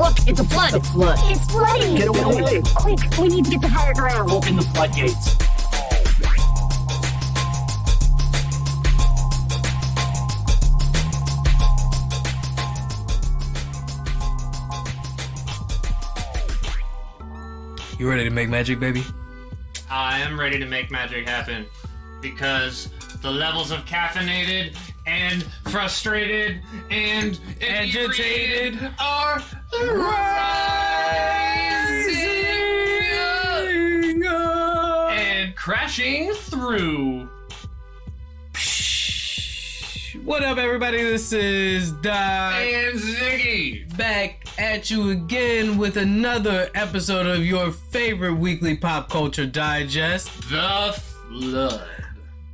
Look, it's a flood. It's a flood. It's flooding. Get away. Quick, we need to get to higher ground. Open the floodgates. You ready to make magic, baby? I am ready to make magic happen because the levels of caffeinated and frustrated and agitated are rising and crashing through. What up, everybody? This is Doc And Ziggy back at you again with another episode of your favorite weekly pop culture digest, the Flood,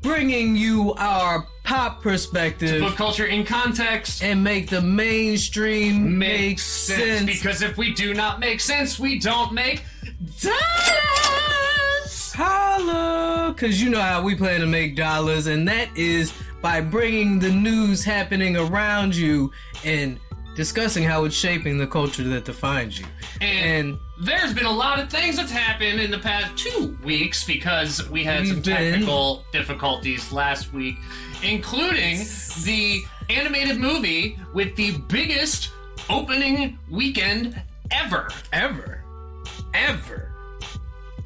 bringing you our pop perspective, put culture in context, and make the mainstream make sense. Because if we do not make sense, we don't make dollars. Holla! Because you know how we plan to make dollars, and that is by bringing the news happening around you and discussing how it's shaping the culture that defines you. And there's been a lot of things that's happened in the past 2 weeks because we had some technical difficulties last week, including the animated movie with the biggest opening weekend ever. Ever.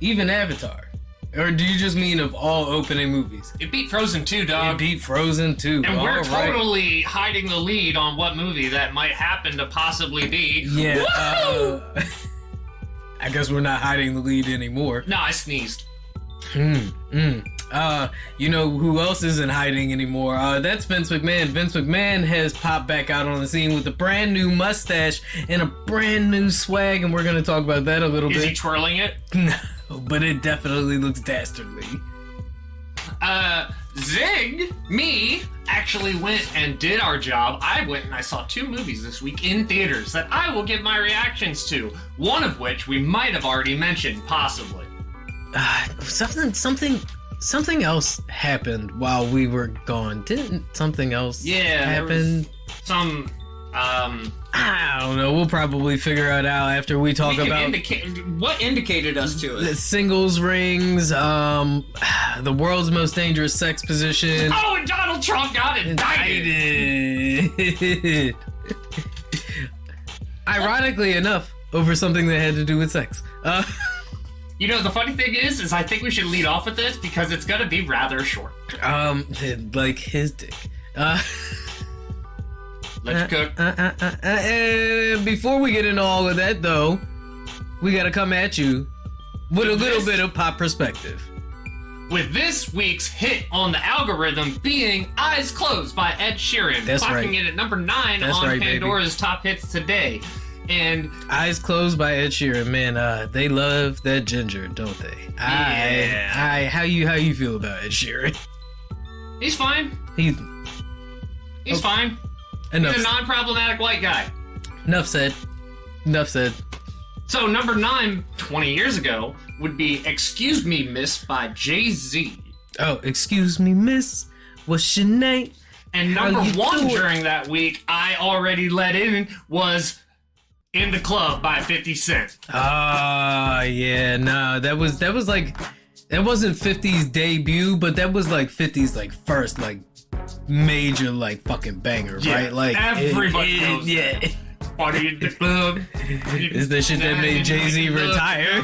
Even Avatar. Or do you just mean of all opening movies? It beat Frozen 2, dog. It beat Frozen 2. And we're all right. totally hiding the lead on what movie that might happen to possibly be. Yeah, I guess we're not hiding the lead anymore. No, I sneezed. You know who else isn't hiding anymore? That's Vince McMahon. Vince McMahon has popped back out on the scene with a brand new mustache and a brand new swag, and we're going to talk about that a little bit. Is he twirling it? No, but it definitely looks dastardly. Zig, me, actually went and did our job. I went and I saw 2 movies this week in theaters that I will give my reactions to. One of which we might have already mentioned, possibly. Something else happened while we were gone. Didn't something else happen? Some, I don't know. We'll probably figure it out after we talk about what indicated us to the it. singles rings, the world's most dangerous sex position. Oh, and Donald Trump got indicted. Ironically enough, over something that had to do with sex. You know, the funny thing is I think we should lead off with this because it's gonna be rather short. Like his dick. Let's cook. Before we get into all of that, though, we gotta come at you with a little bit of pop perspective. With this week's hit on the algorithm being Eyes Closed by Ed Sheeran. That's right. Clocking it at number 9 That's on right, Pandora's top hits today. And Eyes Closed by Ed Sheeran, man, they love that ginger, don't they? Yeah. How you feel about Ed Sheeran? he's fine. He's Fine. enough. He's a non-problematic white guy. Enough said. So number 9, 20 years ago, would be Excuse Me Miss by Jay-Z. Oh, excuse me, miss. What's your name? And How number you 1 doing? during that week, I already let in, was In the Club by 50 Cent. Yeah, no, that was like, that wasn't 50's debut, but that was like 50's like first like major like fucking banger, right? Like everybody knows yeah. that. Party in the club. Is the shit that made Jay-Z retire?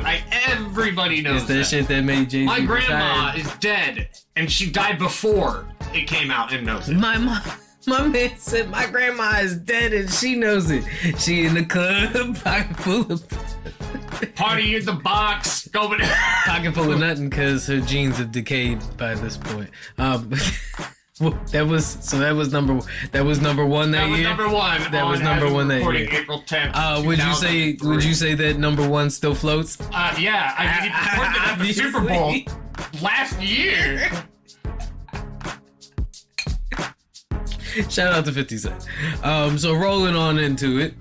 Like everybody knows Is the shit that made Jay-Z My grandma retire? is dead, and she died before it came out and knows it. My man said my grandma is dead and she knows it. She in the club, pocket full of Party in the box, going. pocket full of nothing because her genes have decayed by this point. That was number one that year. That was number 1. That was number 1 that year. April 10th. Would you say that number 1 still floats? Yeah, I mean, he performed it at the Super Bowl last year. Shout out to 50 Cent. So rolling on into it.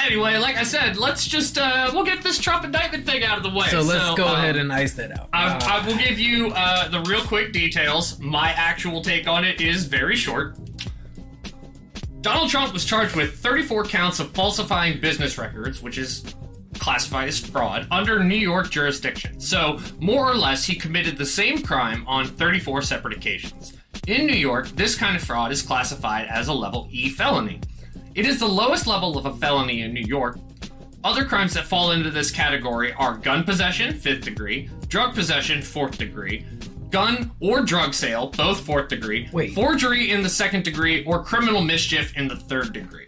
Anyway, like I said, let's just, we'll get this Trump indictment thing out of the way. So let's go ahead and ice that out. I will give you the real quick details. My actual take on it is very short. Donald Trump was charged with 34 counts of falsifying business records, which is classified as fraud, under New York jurisdiction. So, more or less, he committed the same crime on 34 separate occasions. In New York, this kind of fraud is classified as a level E felony. It is the lowest level of a felony in New York. Other crimes that fall into this category are gun possession, 5th degree, drug possession, 4th degree, gun or drug sale, both 4th degree, forgery in the 2nd degree, or criminal mischief in the 3rd degree.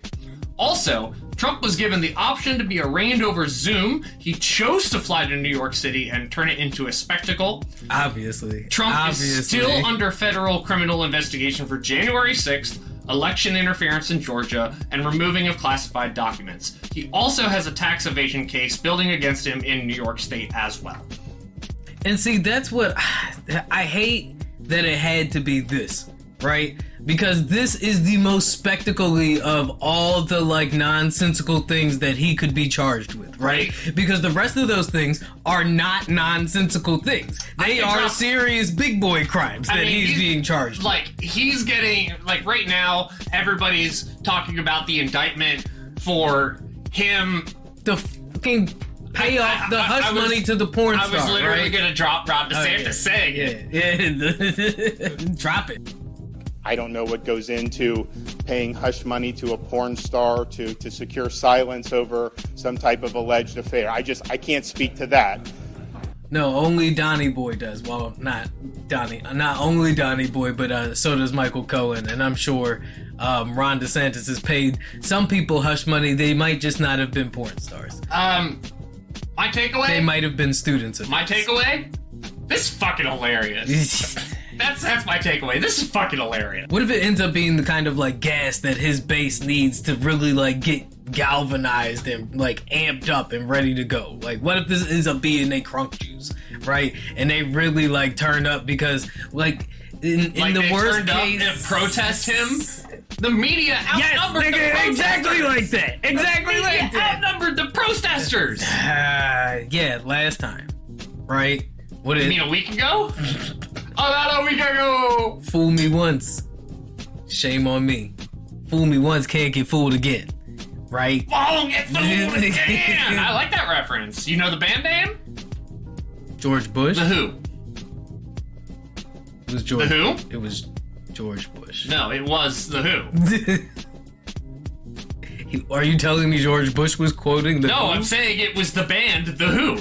Also, Trump was given the option to be arraigned over Zoom. He chose to fly to New York City and turn it into a spectacle. Obviously. Trump is still under federal criminal investigation for January 6th, election interference in Georgia, and removing of classified documents. He also has a tax evasion case building against him in New York State as well. And see, that's what I hate, that it had to be this, right? Because this is the most spectacle-y of all the, like, nonsensical things that he could be charged with, right? Because the rest of those things are not nonsensical things. They are serious big boy crimes that he's being charged with. Like, he's getting, like, right now, everybody's talking about the indictment for him. The fucking pay off the hush money to the porn star, I was literally right? going to drop Ron DeSantis saying it. Yeah. Drop it. I don't know what goes into paying hush money to a porn star to secure silence over some type of alleged affair. I can't speak to that. No, only Donnie Boy does. Well, not only Donnie Boy, but so does Michael Cohen. And I'm sure Ron DeSantis has paid some people hush money. They might just not have been porn stars. My takeaway? They might have been students of My takeaway? This is fucking hilarious. That's my takeaway. This is fucking hilarious. What if it ends up being the kind of, like, gas that his base needs to really, like, get galvanized and, like, amped up and ready to go? Like, what if this ends up being they crunk juice, right? And they really, like, turn up because, like, in the worst case, up to protest him. The media outnumbered the protesters. Exactly like that. Exactly like that. Outnumbered the protesters. Yeah, last time, right? What You mean a week ago? About a week ago. Fool me once, shame on me. Fool me once, can't get fooled again, right? Won't get fooled again. I like that reference. You know the band name? George Bush. The Who. It was George. The Who? It was George Bush. No, it was The Who. Are you telling me George Bush was quoting the Who? No, I'm saying it was the band The Who.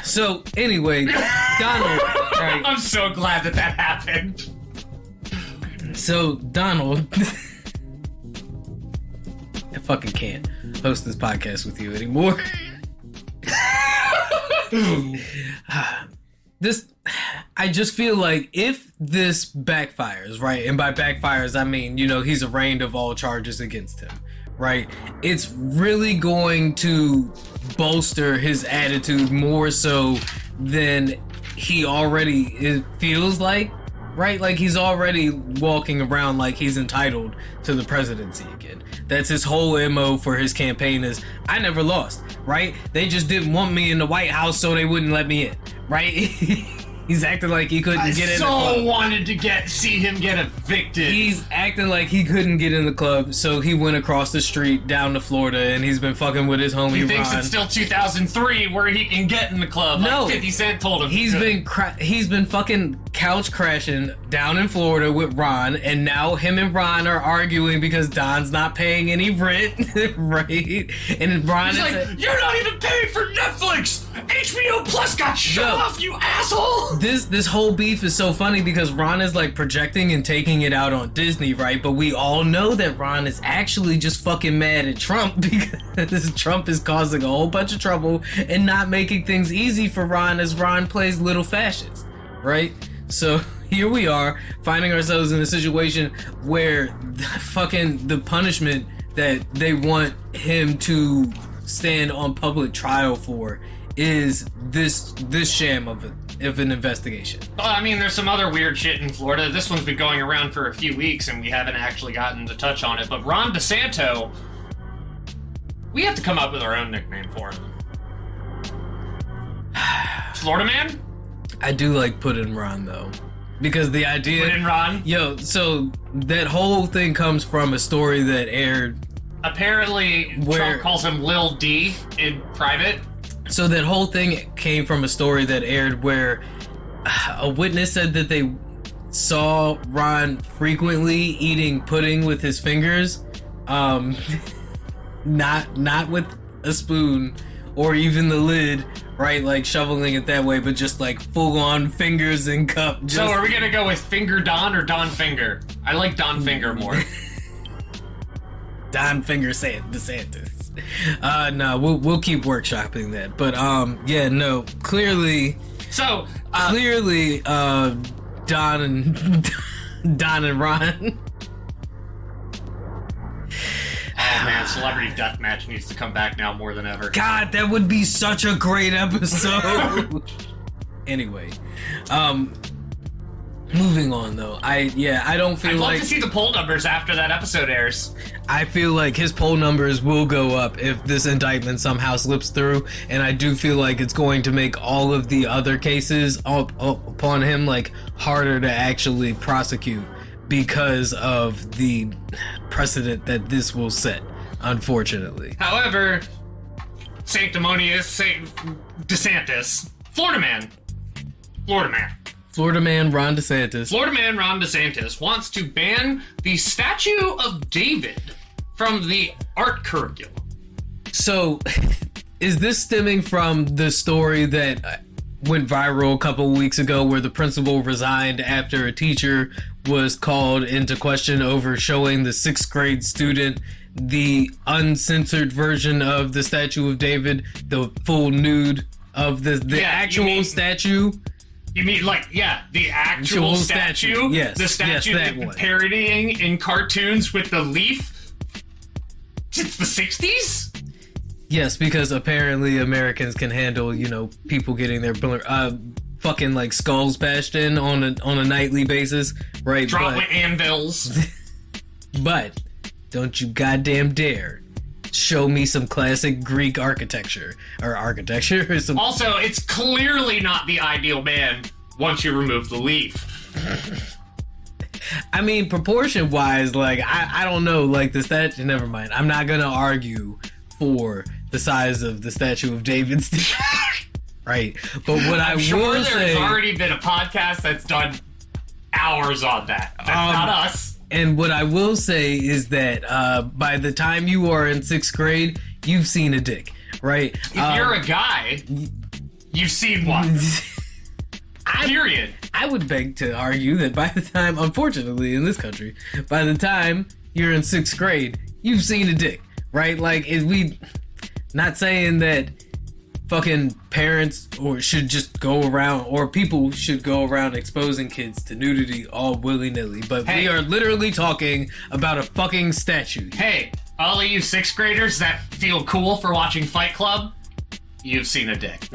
So, anyway, Donald... Right. I'm so glad that happened. So, Donald... I fucking can't host this podcast with you anymore. I just feel like if this backfires, right? And by backfires, I mean, he's arraigned of all charges against him, right? It's really going to bolster his attitude more so than he already feels like, right? Like he's already walking around like he's entitled to the presidency again. That's his whole MO for his campaign is, I never lost, right? They just didn't want me in the White House so they wouldn't let me in, right? He's acting like he couldn't get in the club. I so wanted to see him get evicted. He's acting like he couldn't get in the club, so he went across the street down to Florida, and he's been fucking with his homie Ron. He thinks it's still 2003 where he can get in the club. No, like 50 Cent told him. He's been fucking couch crashing down in Florida with Ron, and now him and Ron are arguing because Don's not paying any rent, right? And Ron is like, you're not even paying for Netflix. HBO Plus got shut off, you asshole. This whole beef is so funny because Ron is like projecting and taking it out on Disney, right? But we all know that Ron is actually just fucking mad at Trump because Trump is causing a whole bunch of trouble and not making things easy for Ron as Ron plays little fascist, right? So here we are finding ourselves in a situation where the punishment that they want him to stand on public trial for is this sham of an investigation. Well, I mean, there's some other weird shit in Florida. This one's been going around for a few weeks, and we haven't actually gotten to touch on it. But Ron DeSantis, we have to come up with our own nickname for him. Florida Man? I do like putting Ron, though. because the idea... Put in Ron. Yo, so that whole thing comes from a story that aired... Apparently, Trump calls him Lil D in private. So that whole thing came from a story that aired where a witness said that they saw Ron frequently eating pudding with his fingers, not with a spoon or even the lid, right? Like shoveling it that way, but just like full on fingers and cup. So are we gonna go with Finger Don or Don Finger? I like Don Finger more. Don Finger DeSantis. No, we'll keep workshopping that. But yeah, no, clearly. So clearly, Don and Ron. Oh man, Celebrity Deathmatch needs to come back now more than ever. God, that would be such a great episode. Anyway, moving on though. I don't feel I'd like... love to see the poll numbers after that episode airs. I feel like his poll numbers will go up if this indictment somehow slips through, and I do feel like it's going to make all of the other cases upon him like harder to actually prosecute because of the precedent that this will set, unfortunately. However, sanctimonious DeSantis, Florida man Ron DeSantis. Florida man Ron DeSantis wants to ban the Statue of David from the art curriculum. So, is this stemming from the story that went viral a couple of weeks ago where the principal resigned after a teacher was called into question over showing the 6th grade student the uncensored version of the Statue of David, the full nude of the actual statue? You mean the actual statue? Yes. The statue that they've one. parodying in cartoons with the leaf since the 60s? Yes, because apparently Americans can handle, people getting their fucking like skulls bashed in on a nightly basis, right? Drop with anvils. But don't you goddamn dare show me some classic Greek architecture or some... Also, it's clearly not the ideal man once you remove the leaf. I mean, proportion-wise, like, I don't know, like, the statue... Never mind. I'm not gonna argue for the size of the Statue of David's... right? But what I will say... there's already been a podcast that's done hours on that. That's not us. And what I will say is that by the time you are in 6th grade, you've seen a dick, right? If you're a guy, you've seen one. Period. I would beg to argue that by the time, unfortunately in this country, by the time you're in 6th grade, you've seen a dick, right? Like, not saying that fucking parents should just go around, or people should go around exposing kids to nudity all willy-nilly, but we are literally talking about a fucking statue. Hey, all of you 6th graders that feel cool for watching Fight Club, you've seen a dick.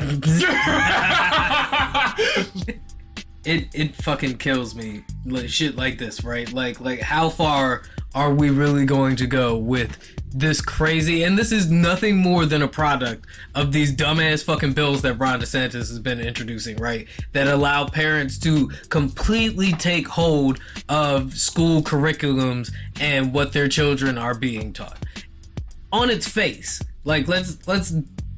It fucking kills me, like, shit like this, right? Like how far are we really going to go with this crazy? And this is nothing more than a product of these dumbass fucking bills that Ron DeSantis has been introducing, right? That allow parents to completely take hold of school curriculums and what their children are being taught. On its face, like, let's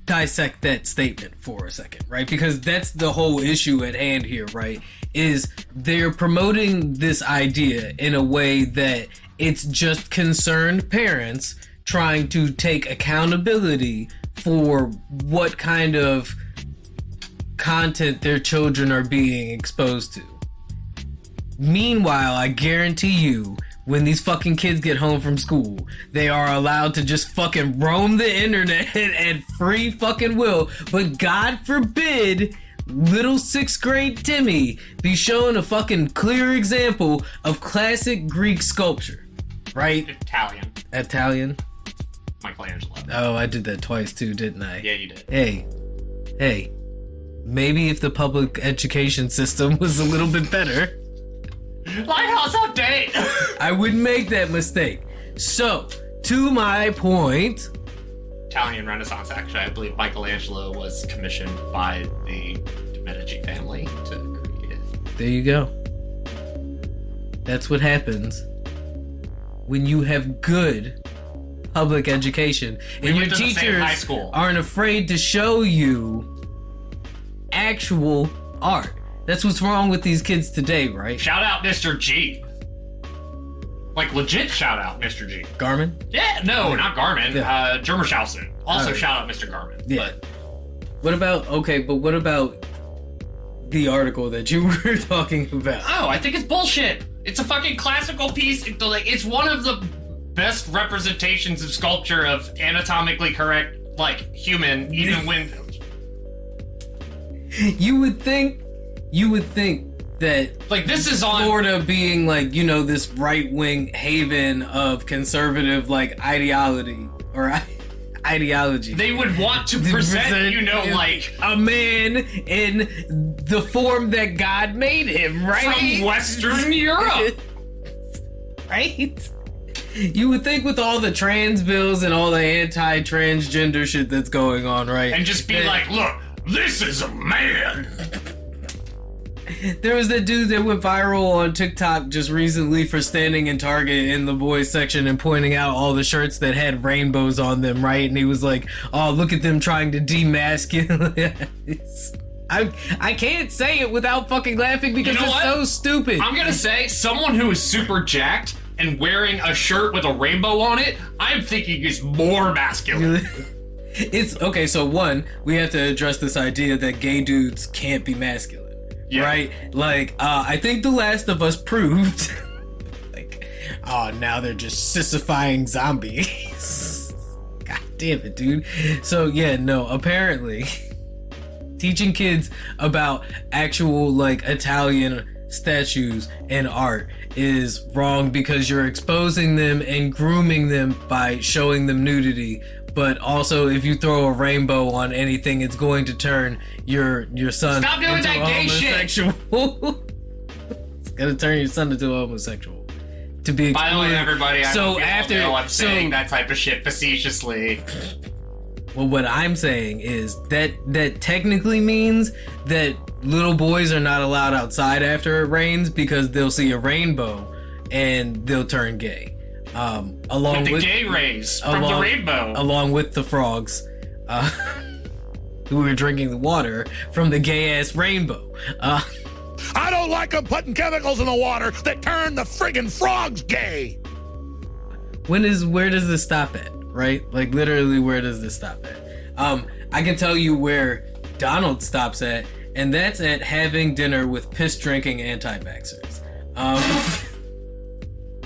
dissect that statement for a second, right? Because that's the whole issue at hand here, right? Is they're promoting this idea in a way that it's just concerned parents trying to take accountability for what kind of content their children are being exposed to. Meanwhile, I guarantee you, when these fucking kids get home from school, they are allowed to just fucking roam the internet at free fucking will. But God forbid little 6th grade Timmy be shown a fucking clear example of classic Greek sculpture, right? Italian? Michelangelo. Oh, I did that twice too, didn't I? Yeah, you did. Hey, maybe if the public education system was a little bit better, Lighthouse update! I wouldn't make that mistake. So, to my point... Italian Renaissance, actually. I believe Michelangelo was commissioned by the Medici family to create it. There you go. That's what happens when you have good public education and your went to the same high teachers school. aren't afraid to show you actual art. That's what's wrong with these kids today, right? Shout out Mr. G. Like, legit shout out Mr. G. Garmin? Yeah, no, not Garmin. Yeah. Germershausen. Also Alright. shout out Mr. Garmin. Yeah. What about the article that you were talking about? Oh, I think it's bullshit. It's a fucking classical piece. It's one of the best representations of sculpture of anatomically correct, like, human, even when... You would think that, Like, this is on... Florida being, like, you know, this right-wing haven of conservative, like, ideology. They would want to present, you know, like... a man in the form that God made him, right? From Western Europe. Right? You would think with all the trans bills and all the anti-transgender shit that's going on, right? And just be like, look, this is a man. There was that dude that went viral on TikTok just recently for standing in Target in the boys section and pointing out all the shirts that had rainbows on them, right? And he was like, oh, look at them trying to demasculinize. I can't say it without fucking laughing because You know it's what? so stupid. I'm gonna say, someone who is super jacked and wearing a shirt with a rainbow on it, I'm thinking is more masculine. It's okay, so one, we have to address this idea that gay dudes can't be masculine. Yeah. Right? Like, I think The Last of Us proved like, oh, now they're just sissifying zombies. God damn it, dude. So yeah, no, apparently teaching kids about actual, like, Italian statues and art is wrong because you're exposing them and grooming them by showing them nudity. But also, if you throw a rainbow on anything, it's going to turn your son Stop doing into that a gay shit! homosexual. It's gonna turn your son into a homosexual. To be By the way, excluded. everybody, I So hope you all after- know I'm so- saying that type of shit facetiously. Well, what I'm saying is that technically means that little boys are not allowed outside after it rains because they'll see a rainbow and they'll turn gay. Along With with the gay rays from the rainbow. along with the frogs, who were drinking the water from the gay ass rainbow. I don't like them putting chemicals in the water that turn the friggin' frogs gay. Where does this stop at? Right? Like, literally, where does this stop at? I can tell you where Donald stops at, and that's at having dinner with piss-drinking anti-vaxxers.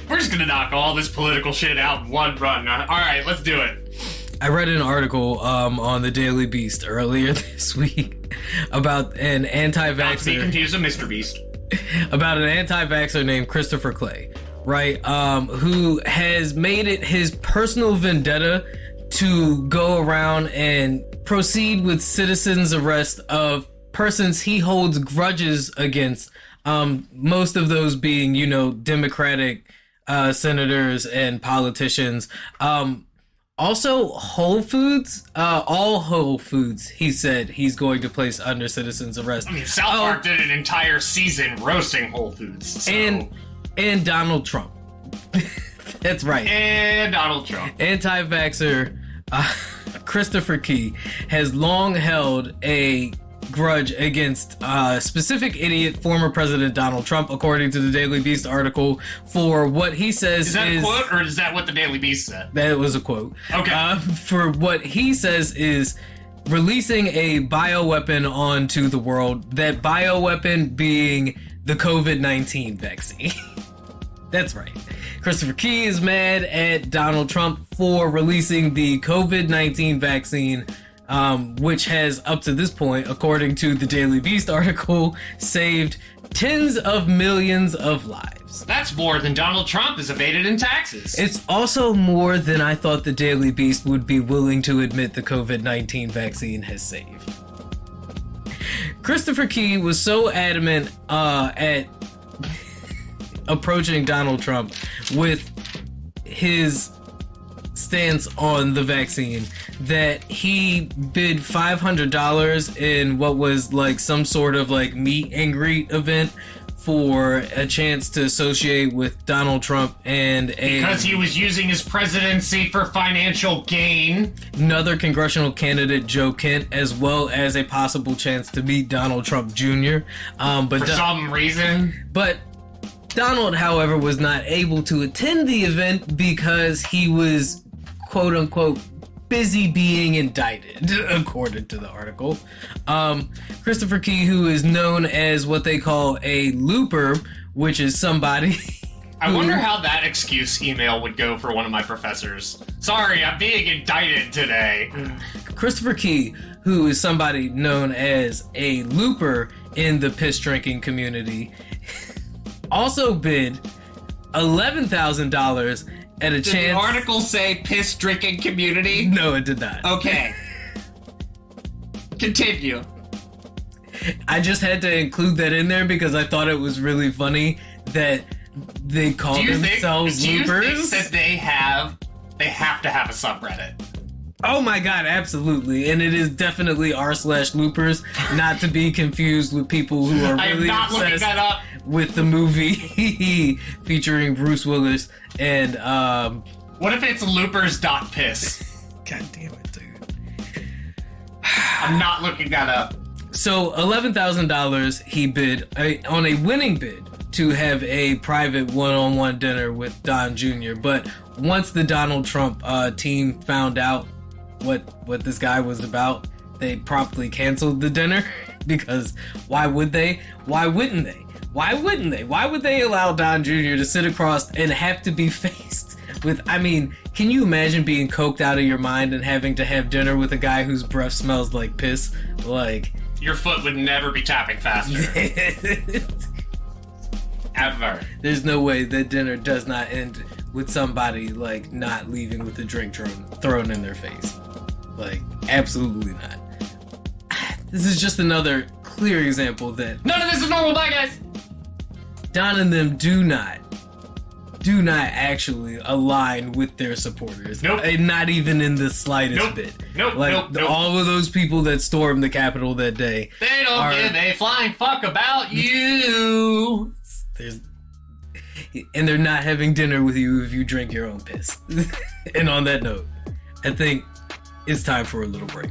We're just gonna knock all this political shit out in one run. Alright, let's do it. I read an article on the Daily Beast earlier this week about an Not to be anti-vaxxer. confused with Mr. Beast. About an anti-vaxxer named Christopher Clay, right? Who has made it his personal vendetta to go around and proceed with citizens' arrest of persons he holds grudges against. Most of those being, you know, Democratic senators and politicians. Also, Whole Foods, all Whole Foods, he said he's going to place under citizens' arrest. I mean, South Park did an entire season roasting Whole Foods. So. And Donald Trump. That's right. And Donald Trump. Anti-vaxxer Christopher Key has long held a grudge against specific idiot former President Donald Trump, according to the Daily Beast article, for what he says Is that a quote, or is that what the Daily Beast said? That was a quote. Okay. For what he says is releasing a bioweapon onto the world, that bioweapon being the COVID-19 vaccine. That's right. Christopher Key is mad at Donald Trump for releasing the COVID-19 vaccine, which has, up to this point, according to the Daily Beast article, saved tens of millions of lives. That's more than Donald Trump has evaded in taxes. It's also more than I thought the Daily Beast would be willing to admit the COVID-19 vaccine has saved. Christopher Key was so adamant at approaching Donald Trump with his stance on the vaccine that he bid $500 in what was like some sort of like meet and greet event for a chance to associate with Donald Trump and because he was using his presidency for financial gain. Another congressional candidate, Joe Kent, as well as a possible chance to meet Donald Trump Jr. For some reason. But Donald, however, was not able to attend the event because he was, quote unquote, busy being indicted, according to the article. Christopher Key, who is known as what they call a looper, which is somebody... I wonder how that excuse email would go for one of my professors. Sorry, I'm being indicted today. Christopher Key, who is somebody known as a looper in the piss drinking community, also bid $11,000 at a chance... Did the article say piss drinking community? No, it did not. Okay. Continue. I just had to include that in there because I thought it was really funny that they call themselves loopers. Do you think that they have to have a subreddit? Oh my god, absolutely. And it is definitely r/loopers, not to be confused with people who are really obsessed with the movie featuring Bruce Willis and what if it's loopers.piss? God damn it, dude. I'm not looking that up. So $11,000 he bid on a winning bid to have a private one-on-one dinner with Don Jr. But once the Donald Trump team found out what this guy was about, they promptly canceled the dinner because why would they? Why wouldn't they? Why wouldn't they? Why would they allow Don Jr. to sit across and have to be faced with, I mean, can you imagine being coked out of your mind and having to have dinner with a guy whose breath smells like piss? Like... Your foot would never be tapping faster. Ever. There's no way that dinner does not end with somebody, like, not leaving with a drink thrown in their face. Like, absolutely not. This is just another clear example that... None of this is normal, bye guys! Don and them do not actually align with their supporters. Nope. Not even in the slightest bit. Nope. All of those people that stormed the Capitol that day. They don't give a flying fuck about you. And they're not having dinner with you if you drink your own piss. And on that note, I think it's time for a little break.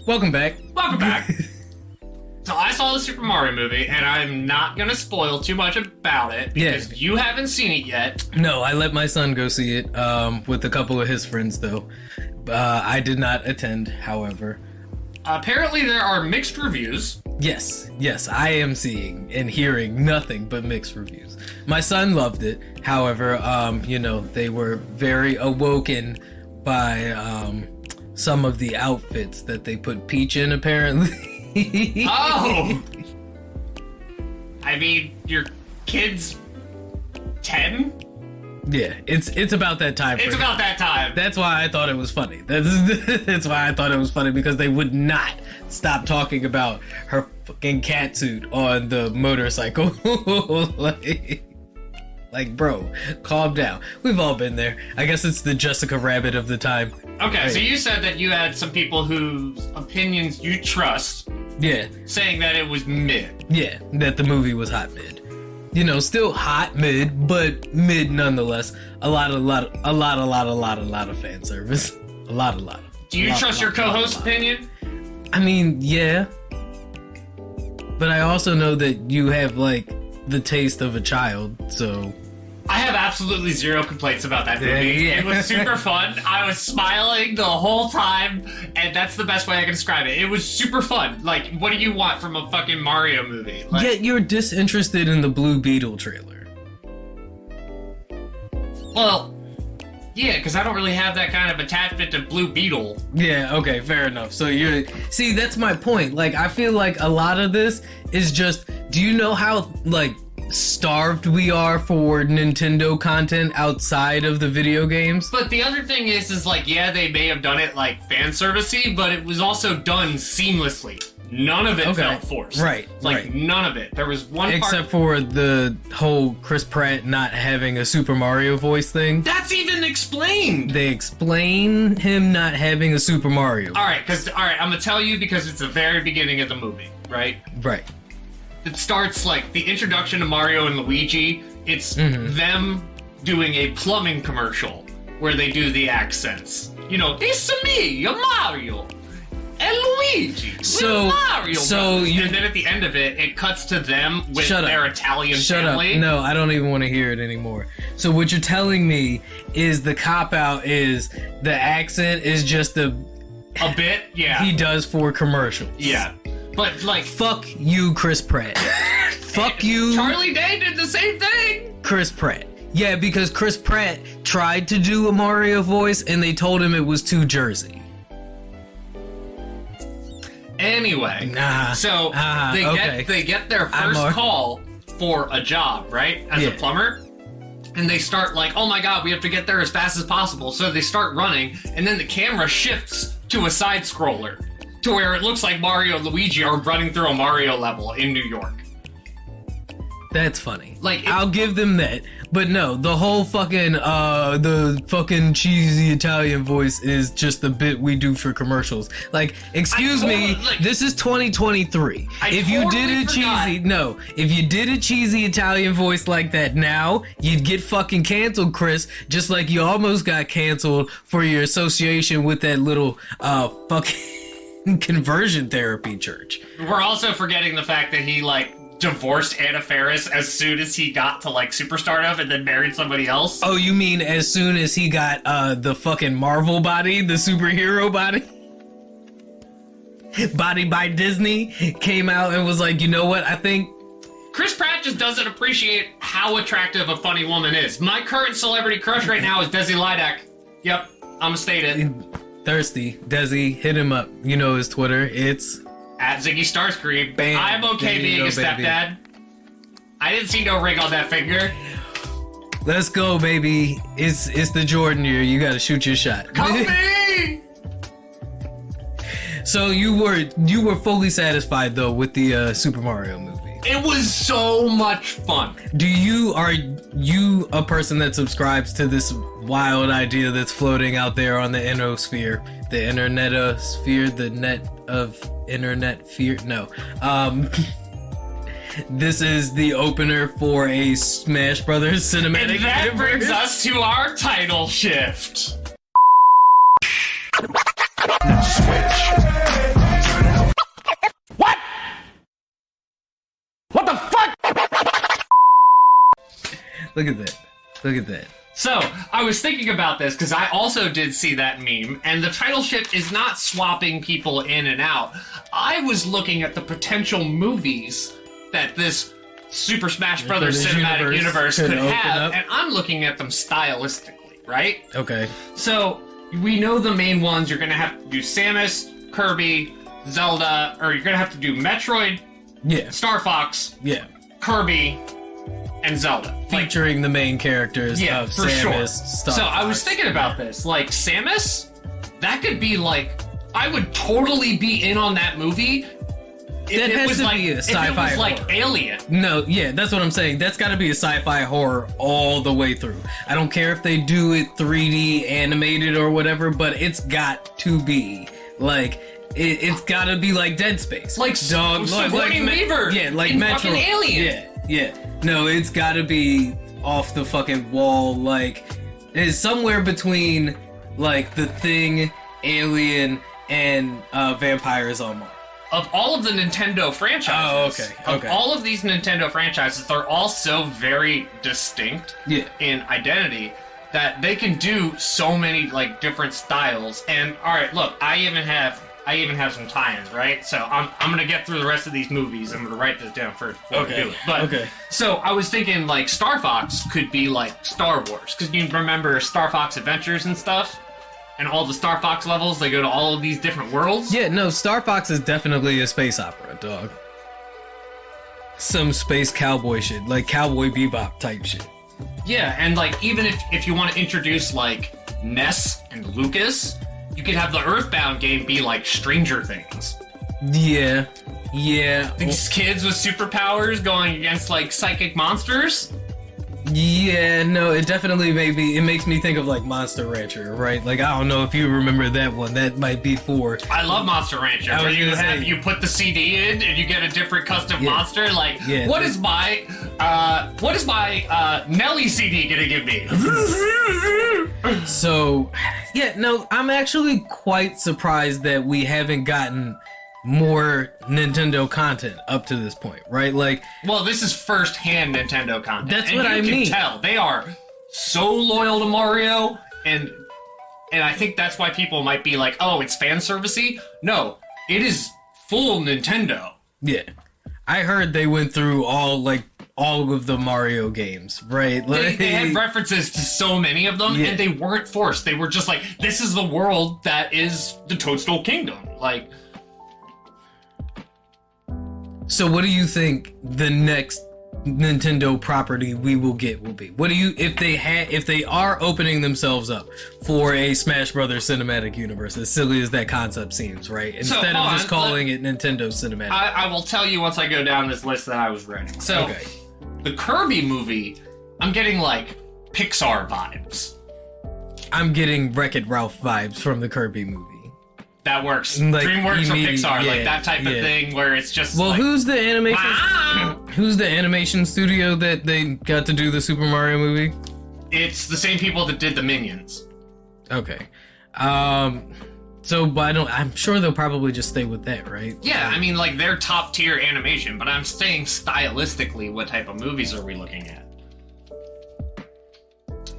Welcome back. So I saw the Super Mario movie, and I'm not going to spoil too much about it, because you haven't seen it yet. No, I let my son go see it with a couple of his friends, though. I did not attend, however. Apparently there are mixed reviews. Yes, I am seeing and hearing nothing but mixed reviews. My son loved it, however, they were very awoken by some of the outfits that they put Peach in, apparently. Oh! I mean, your kid's 10? Yeah, it's about that time. It's about that time. That's why I thought it was funny. That's why I thought it was funny, because they would not stop talking about her fucking cat suit on the motorcycle. Like, bro, calm down. We've all been there. I guess it's the Jessica Rabbit of the time. Okay, right. So you said that you had some people whose opinions you trust. Yeah. Saying that it was mid. Yeah, that the movie was hot mid. Still hot mid, but mid nonetheless. A lot of fan service. A lot. Do you trust your co-host's opinion? I mean, yeah. But I also know that you have, like, the taste of a child, so... I have absolutely zero complaints about that movie. Yeah. It was super fun. I was smiling the whole time, and that's the best way I can describe it. It was super fun. Like, what do you want from a fucking Mario movie? Like, yet you're disinterested in the Blue Beetle trailer. Well, yeah, because I don't really have that kind of attachment to Blue Beetle. Yeah, okay, fair enough. So see, that's my point. Like, I feel like a lot of this is just, do you know how, like, starved we are for Nintendo content outside of the video games? But the other thing is like, yeah, they may have done it like fan servicey, but it was also done seamlessly. None of it felt forced. Right. None of it. There was one part... Except for the whole Chris Pratt not having a Super Mario voice thing. That's even explained! They explain him not having a Super Mario. Alright, I'm gonna tell you because it's the very beginning of the movie, right? Right. It starts like the introduction to Mario and Luigi. It's them doing a plumbing commercial where they do the accents. You know, it's me, your Mario. And Luigi. Mario. And then at the end of it, it cuts to them with their Italian family. Up. No, I don't even want to hear it anymore. So what you're telling me is the cop-out is the accent is just a bit, yeah. He does for commercials. Yeah. But, like... Fuck you, Chris Pratt. Fuck you. Charlie Day did the same thing. Chris Pratt. Yeah, because Chris Pratt tried to do a Mario voice, and they told him it was too Jersey. Anyway, they get their first call for a job, right? As a plumber. And they start like, oh my god, we have to get there as fast as possible. So they start running, and then the camera shifts to a side scroller to where it looks like Mario and Luigi are running through a Mario level in New York. That's funny. I'll give them that. But no, the whole fucking the fucking cheesy Italian voice is just the bit we do for commercials. Like, excuse me, this is 2023. If you did a cheesy Italian voice like that now, you'd get fucking canceled, Chris. Just like you almost got canceled for your association with that little fucking conversion therapy church. We're also forgetting the fact that he divorced Anna Faris as soon as he got to superstardom and then married somebody else. Oh, you mean as soon as he got the fucking Marvel body, the superhero body? Body by Disney came out and was like, you know what, I think Chris Pratt just doesn't appreciate how attractive a funny woman is. My current celebrity crush right now is Desi Lidak. Yep, I'm stated. Thirsty. Desi, hit him up. You know his Twitter. It's at Ziggy Starscream. Bam. I'm okay being a stepdad. I didn't see no ring on that finger. Let's go, baby. It's the Jordan year. You gotta shoot your shot. Come me! So you were fully satisfied though with the Super Mario movie. It was so much fun. Are you a person that subscribes to this wild idea that's floating out there on the inosphere, the internetosphere, the net of internet fear? No. This is the opener for a Smash Brothers cinematic and that universe. Brings us to our title shift. What? What the fuck? Look at that. Look at that. So, I was thinking about this because I also did see that meme, and the title shift is not swapping people in and out. I was looking at the potential movies that this Super Smash Brothers cinematic universe could have, and I'm looking at them stylistically, right? Okay. So, we know the main ones. You're going to have to do Samus, Kirby, Zelda, or you're going to have to do Metroid, Star Fox, Kirby, and Zelda. Featuring the main characters of for Samus, sure. Star So Fox. I was thinking about this. Samus, that could be I would totally be in on that movie. That has to be a sci-fi horror. If it was Alien. No, that's what I'm saying. That's got to be a sci-fi horror all the way through. I don't care if they do it 3D animated or whatever, but it's got to be it's got to be like Dead Space, Sigourney Weaver, in fucking Alien. No, it's got to be off the fucking wall. It's somewhere between The Thing, Alien, and Vampires on Mars. Of all of the Nintendo franchises, of all of these Nintendo franchises, they're all so very distinct in identity that they can do so many different styles. And all right, look, I even have some tie-ins, right? So I'm gonna get through the rest of these movies. I'm gonna write this down first before we do it. But so I was thinking Star Fox could be Star Wars, because you remember Star Fox Adventures and stuff. And all the Star Fox levels, they go to all of these different worlds. Yeah, no, Star Fox is definitely a space opera, dog. Some space cowboy shit, Cowboy Bebop type shit. Yeah, and even if you want to introduce Ness and Lucas, you could have the Earthbound game be Stranger Things. Yeah. Yeah. These kids with superpowers going against like psychic monsters. Yeah, no, it definitely it makes me think of like Monster Rancher, right? Like, I don't know if you remember that one. That might be for... I love Monster Rancher. Where you put the CD in and you get a different custom monster. Like, what is my Nelly CD gonna give me? So, yeah, no, I'm actually quite surprised that we haven't gotten more Nintendo content up to this point, right? Like, well, this is first-hand Nintendo content. That's what I mean. You can tell they are so loyal to Mario, and I think that's why people might be like, "Oh, it's fan servicey." No, it is full Nintendo. Yeah, I heard they went through all of the Mario games, right? Like, they had references to so many of them, and they weren't forced. They were just like, "This is the world that is the Toadstool Kingdom." Like. So what do you think the next Nintendo property we will get will be? What do you if they are opening themselves up for a Smash Brothers cinematic universe, as silly as that concept seems, right? Instead of just calling it Nintendo Cinematic. I will tell you once I go down this list that I was writing. So the Kirby movie, I'm getting like Pixar vibes. I'm getting Wreck-It Ralph vibes from the Kirby movie. That works. Like, DreamWorks or Pixar, like that type of thing where it's just well, like, who's the animation studio that they got to do the Super Mario movie? It's the same people that did the Minions. Okay. So, but I'm sure they'll probably just stay with that, right? Yeah, I mean, like, they're top tier animation, but I'm saying stylistically, what type of movies are we looking at?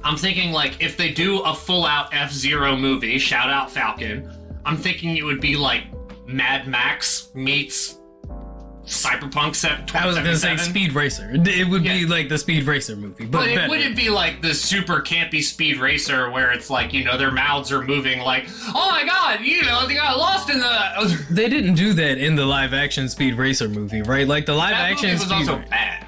I'm thinking, like, if they do a full-out F-Zero movie, shout out Falcon, I'm thinking it would be like Mad Max meets Cyberpunk 2077. I was going to say Speed Racer. It would be like the Speed Racer movie, but it wouldn't be like the super campy Speed Racer where it's like, you know, their mouths are moving like, oh my god, you know, they got lost in the... They didn't do that in the live-action Speed Racer movie, right? Like, the live-action Speed Racer was also bad.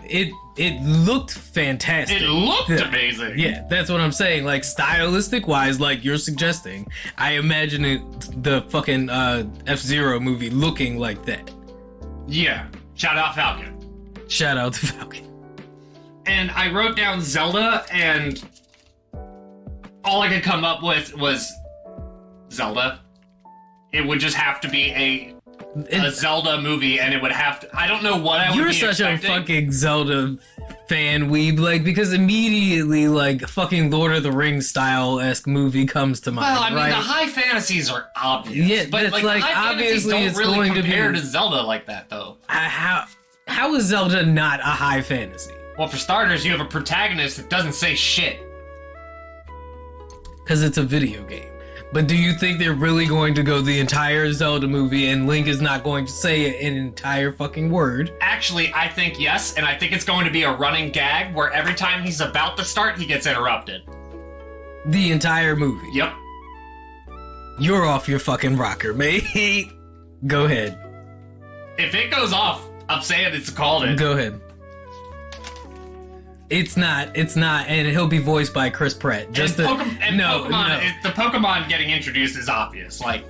It looked fantastic. It looked amazing. Yeah, that's what I'm saying. Like, stylistic-wise, like you're suggesting, I imagine the fucking F-Zero movie looking like that. Yeah. Shout out Falcon. Shout out to Falcon. And I wrote down Zelda, and all I could come up with was Zelda. It would just have to be a Zelda movie, and it would have to... I don't know what I would be expecting. You're such a fucking Zelda fan weeb, like, because immediately, like, fucking Lord of the Rings style-esque movie comes to mind, well, I mean, right? the high fantasies are obvious. Yeah, but it's like high obviously don't it's really going compare to be... to Zelda like that, though. How is Zelda not a high fantasy? Well, for starters, you have a protagonist that doesn't say shit. Because it's a video game. But do you think they're really going to go the entire Zelda movie and Link is not going to say an entire fucking word? Actually, I think yes, and I think it's going to be a running gag where every time he's about to start, he gets interrupted. The entire movie? Yep. You're off your fucking rocker, mate. Go ahead. If it goes off, I'm saying it's called it. Go ahead. It's not, and he'll be voiced by Chris Pratt. Just the Pokemon getting introduced is obvious. Like,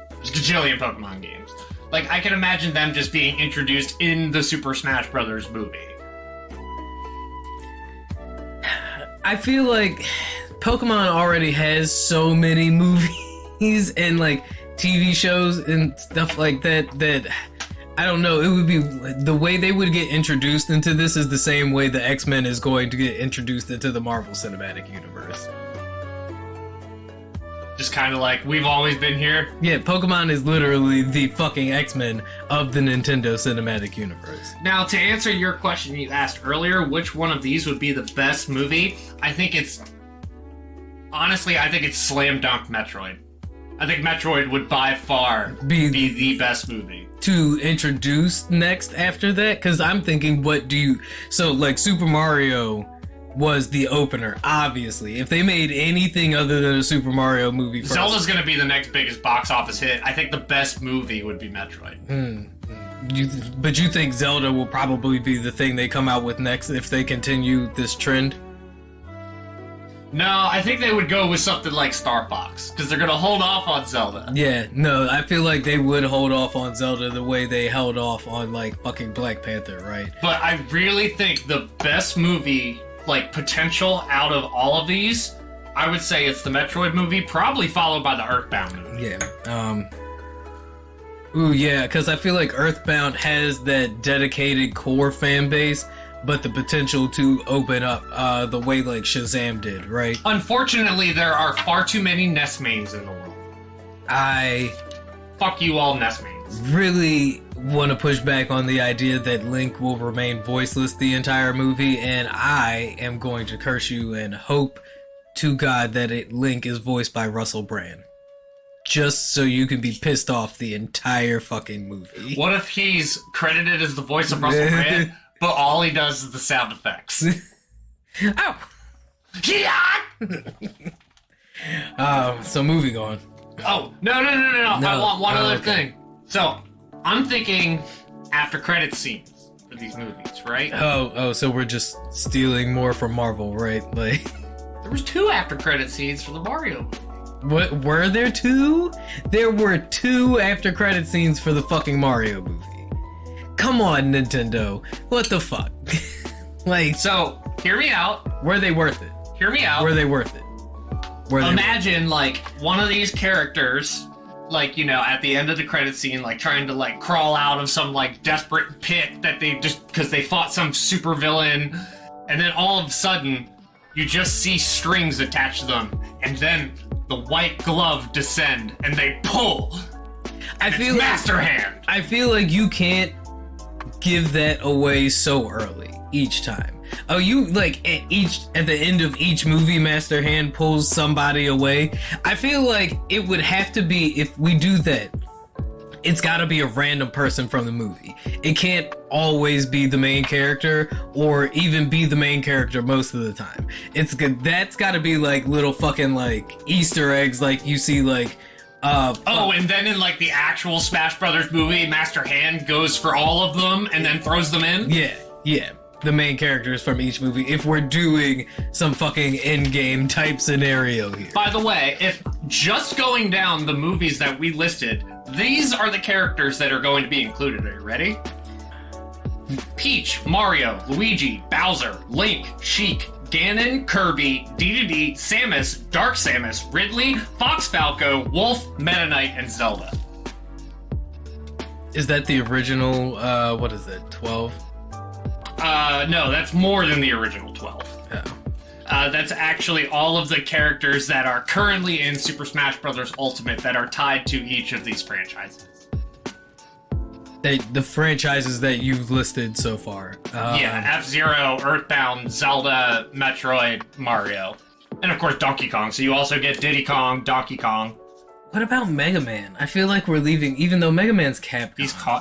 there's a gajillion Pokemon games. Like, I can imagine them just being introduced in the Super Smash Brothers movie. I feel like Pokemon already has so many movies and, like, TV shows and stuff like that I don't know, it would be... The way they would get introduced into this is the same way the X-Men is going to get introduced into the Marvel Cinematic Universe. Just kind of like, we've always been here? Yeah, Pokemon is literally the fucking X-Men of the Nintendo Cinematic Universe. Now, to answer your question you asked earlier, which one of these would be the best movie? Honestly, I think it's slam dunk Metroid. I think Metroid would by far be the best movie. To introduce next after that? Because I'm thinking, so, like, Super Mario was the opener, obviously. If they made anything other than a Super Mario movie first... Zelda's gonna be the next biggest box office hit. I think the best movie would be Metroid. But you think Zelda will probably be the thing they come out with next if they continue this trend? No, I think they would go with something like Star Fox, because they're going to hold off on Zelda. Yeah, no, I feel like they would hold off on Zelda the way they held off on, like, fucking Black Panther, right? But I really think the best movie, like, potential out of all of these, I would say it's the Metroid movie, probably followed by the Earthbound movie. Yeah, ooh, yeah, because I feel like Earthbound has that dedicated core fan base, but the potential to open up the way like Shazam did, right? Unfortunately, there are far too many NES mains in the world. Fuck you all, NES mains. Really want to push back on the idea that Link will remain voiceless the entire movie, and I am going to curse you and hope to God that Link is voiced by Russell Brand. Just so you can be pissed off the entire fucking movie. What if he's credited as the voice of Russell Brand, but all he does is the sound effects? Ow! So moving on. Oh, no. I want one other okay. thing. So, I'm thinking after credit scenes for these movies, right? Oh, so we're just stealing more from Marvel, right? Like, There was 2 after credit scenes for the Mario movie. what were there 2? There were 2 after credit scenes for the fucking Mario movie. Come on, Nintendo. What the fuck? Like, So, hear me out. were they worth it? Hear me out. Were they worth it? Imagine, like, one of these characters, like, you know, at the end of the credit scene, like, trying to, like, crawl out of some, like, desperate pit that they just, because they fought some super villain, and then all of a sudden, you just see strings attached to them, and then the white glove descend, and they pull. I It's feel Master Hand. I feel like you can't give that away so early each time. Oh, you like at the end of each movie, Master Hand pulls somebody away. I feel like it would have to be, if we do that, it's got to be a random person from the movie. It can't always be the main character, or even be the main character most of the time. That's got to be like little fucking like Easter eggs, like you see like. And then in like the actual Smash Brothers movie, Master Hand goes for all of them and then throws them in. Yeah. The main characters from each movie, if we're doing some fucking endgame type scenario here. By the way, if just going down the movies that we listed, these are the characters that are going to be included. Are you ready? Peach, Mario, Luigi, Bowser, Link, Sheik, Ganon, Kirby, Dedede, Samus, Dark Samus, Ridley, Fox Falco, Wolf, Meta Knight, and Zelda. Is that the original, what is it, 12? No, that's more than the original 12. Oh. That's actually all of the characters that are currently in Super Smash Bros. Ultimate that are tied to each of these franchises. The franchises that you've listed so far. Yeah, F-Zero, Earthbound, Zelda, Metroid, Mario. And of course Donkey Kong, so you also get Diddy Kong, Donkey Kong. What about Mega Man? I feel like we're leaving, even though Mega Man's Capcom.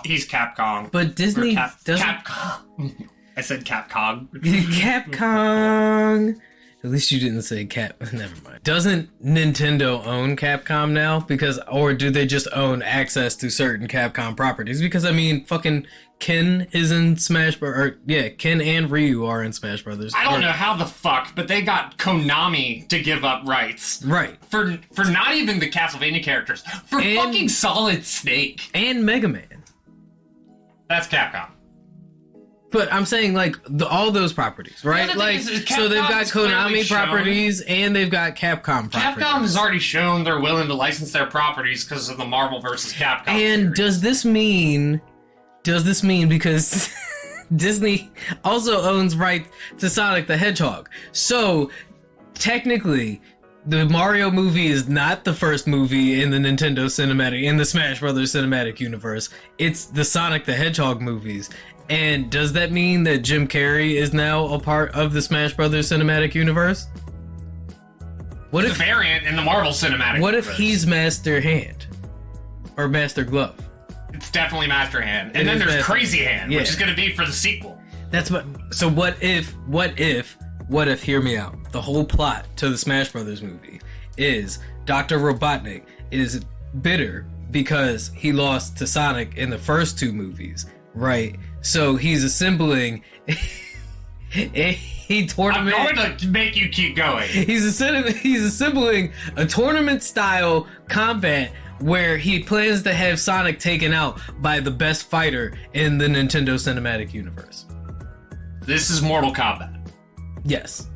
He's Capcom. But Disney doesn't... Capcom. I said Capcom. Capcom. At least you didn't say Never mind. Doesn't Nintendo own Capcom now? Or do they just own access to certain Capcom properties? Because I mean, fucking Ken is in Smash Bros. Ken and Ryu are in Smash Brothers. I don't know how the fuck, but they got Konami to give up rights. Right. For not even the Castlevania characters. For fucking Solid Snake. And Mega Man. That's Capcom. But I'm saying, like, all those properties, right? The Like, thing is so they've got Capcom's clearly Konami shown- properties and they've got Capcom properties. Capcom has already shown they're willing to license their properties because of the Marvel vs. Capcom And series. does this mean because Disney also owns rights to Sonic the Hedgehog? So, technically, the Mario movie is not the first movie in the in the Smash Brothers cinematic universe. It's the Sonic the Hedgehog movies. And does that mean that Jim Carrey is now a part of the Smash Brothers cinematic universe? What It's if a variant in the Marvel Cinematic What if universe. he's Master Hand or Master Glove? It's definitely Master Hand. It And then is there's Master Crazy Hand. Hand, Yeah. which is going to be for the sequel. That's what. So what if? Hear me out. The whole plot to the Smash Brothers movie is Dr. Robotnik is bitter because he lost to Sonic in the first 2 movies, right? So he's assembling. a tournament. I'm going to make you keep going. He's assembling a tournament-style combat where he plans to have Sonic taken out by the best fighter in the Nintendo Cinematic Universe. This is Mortal Kombat. Yes.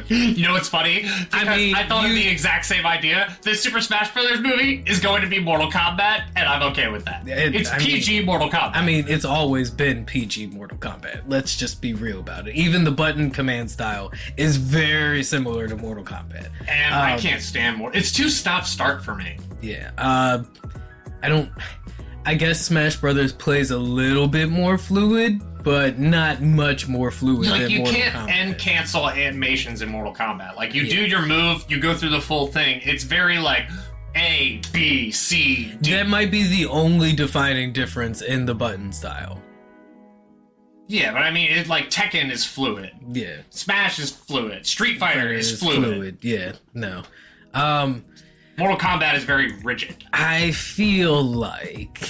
You know what's funny? Because I thought of the exact same idea. This Super Smash Bros. Movie is going to be Mortal Kombat, and I'm okay with that. It's PG Mortal Kombat. I mean, it's always been PG Mortal Kombat. Let's just be real about it. Even the button command style is very similar to Mortal Kombat. And I can't stand more. It's too stop-start for me. Yeah. I guess Smash Brothers plays a little bit more fluid, but not much more fluid than you Mortal can't Kombat. end cancel animations in Mortal Kombat. Like, you do your move, you go through the full thing. It's very like A, B, C, D. That might be the only defining difference in the button style. Yeah, but I mean, Tekken is fluid. Yeah. Smash is fluid. Street Fighter is fluid. Yeah, no. Mortal Kombat is very rigid. I feel like...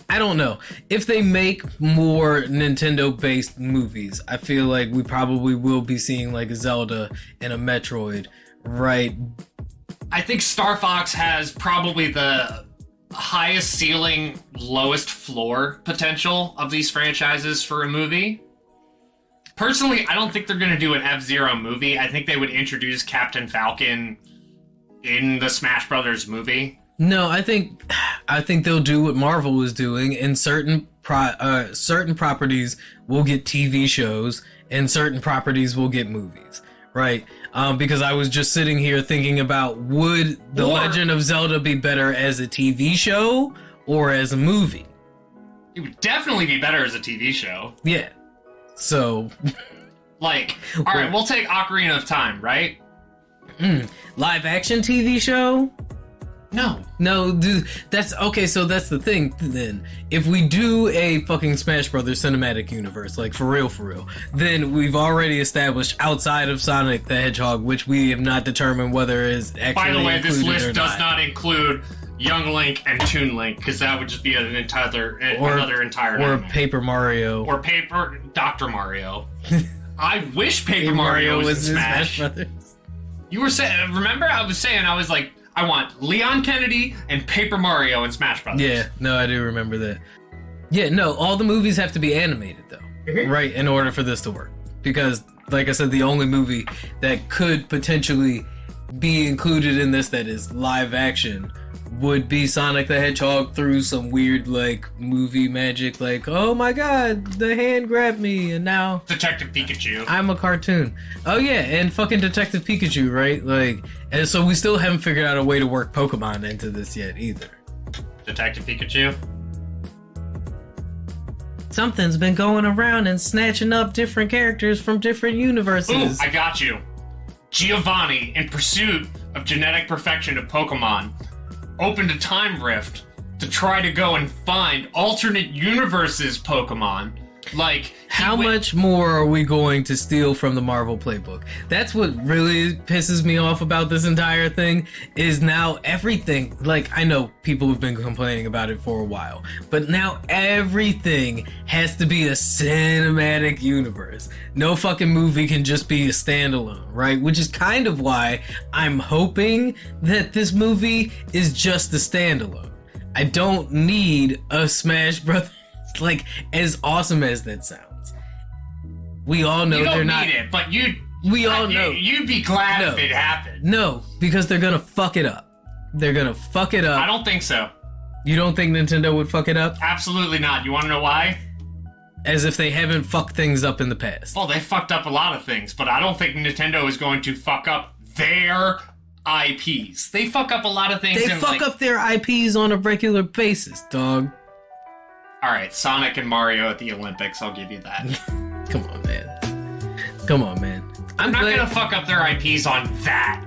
I don't know. If they make more Nintendo-based movies, I feel like we probably will be seeing like a Zelda and a Metroid, right? I think Star Fox has probably the highest ceiling, lowest floor potential of these franchises for a movie. Personally, I don't think they're going to do an F-Zero movie. I think they would introduce Captain Falcon in the Smash Brothers movie. No, I think they'll do what Marvel is doing, and certain properties will get TV shows, and certain properties will get movies, right? Because I was just sitting here thinking about, would The Legend of Zelda be better as a TV show or as a movie? It would definitely be better as a TV show. Yeah. So... alright, we'll take Ocarina of Time, right? Live action TV show? No, dude, that's okay. So that's the thing. Then, if we do a fucking Smash Brothers cinematic universe, like for real, then we've already established outside of Sonic the Hedgehog, which we have not determined whether is actually. By the way, this list does not. not include Young Link and Toon Link, because that would just be another entire or Paper Mario or Dr. Mario. I wish Paper Mario was in Smash. Brothers. You were saying, remember? I was like, I want Leon Kennedy and Paper Mario in Smash Brothers. Yeah, no, I do remember that. Yeah, no, all the movies have to be animated, though, right, in order for this to work. Because, like I said, the only movie that could potentially be included in this that is live action would be Sonic the Hedgehog through some weird, like, movie magic, like, oh my god, the hand grabbed me, and now... Detective Pikachu. I'm a cartoon. Oh yeah, and fucking Detective Pikachu, right? Like, and so we still haven't figured out a way to work Pokemon into this yet, either. Detective Pikachu? Something's been going around and snatching up different characters from different universes. Ooh, I got you. Giovanni, in pursuit of genetic perfection of Pokemon, opened a time rift to try to go and find alternate universes Pokemon. Like, how much more are we going to steal from the Marvel playbook? That's what really pisses me off about this entire thing, is now everything, like, I know people have been complaining about it for a while, but now everything has to be a cinematic universe. No fucking movie can just be a standalone, right? Which is kind of why I'm hoping that this movie is just a standalone. I don't need a Smash Brothers. Like, as awesome as that sounds, we all know they're not. You don't need it, but you. We all know. You'd be glad if it happened. No, because they're gonna fuck it up. They're gonna fuck it up. I don't think so. You don't think Nintendo would fuck it up? Absolutely not. You want to know why? As if they haven't fucked things up in the past. Well, they fucked up a lot of things, but I don't think Nintendo is going to fuck up their IPs. They fuck up a lot of things. They fuck up their IPs on a regular basis, dog. All right, Sonic and Mario at the Olympics. I'll give you that. Come on, man. Come on, man. I'm not gonna fuck up their IPs on that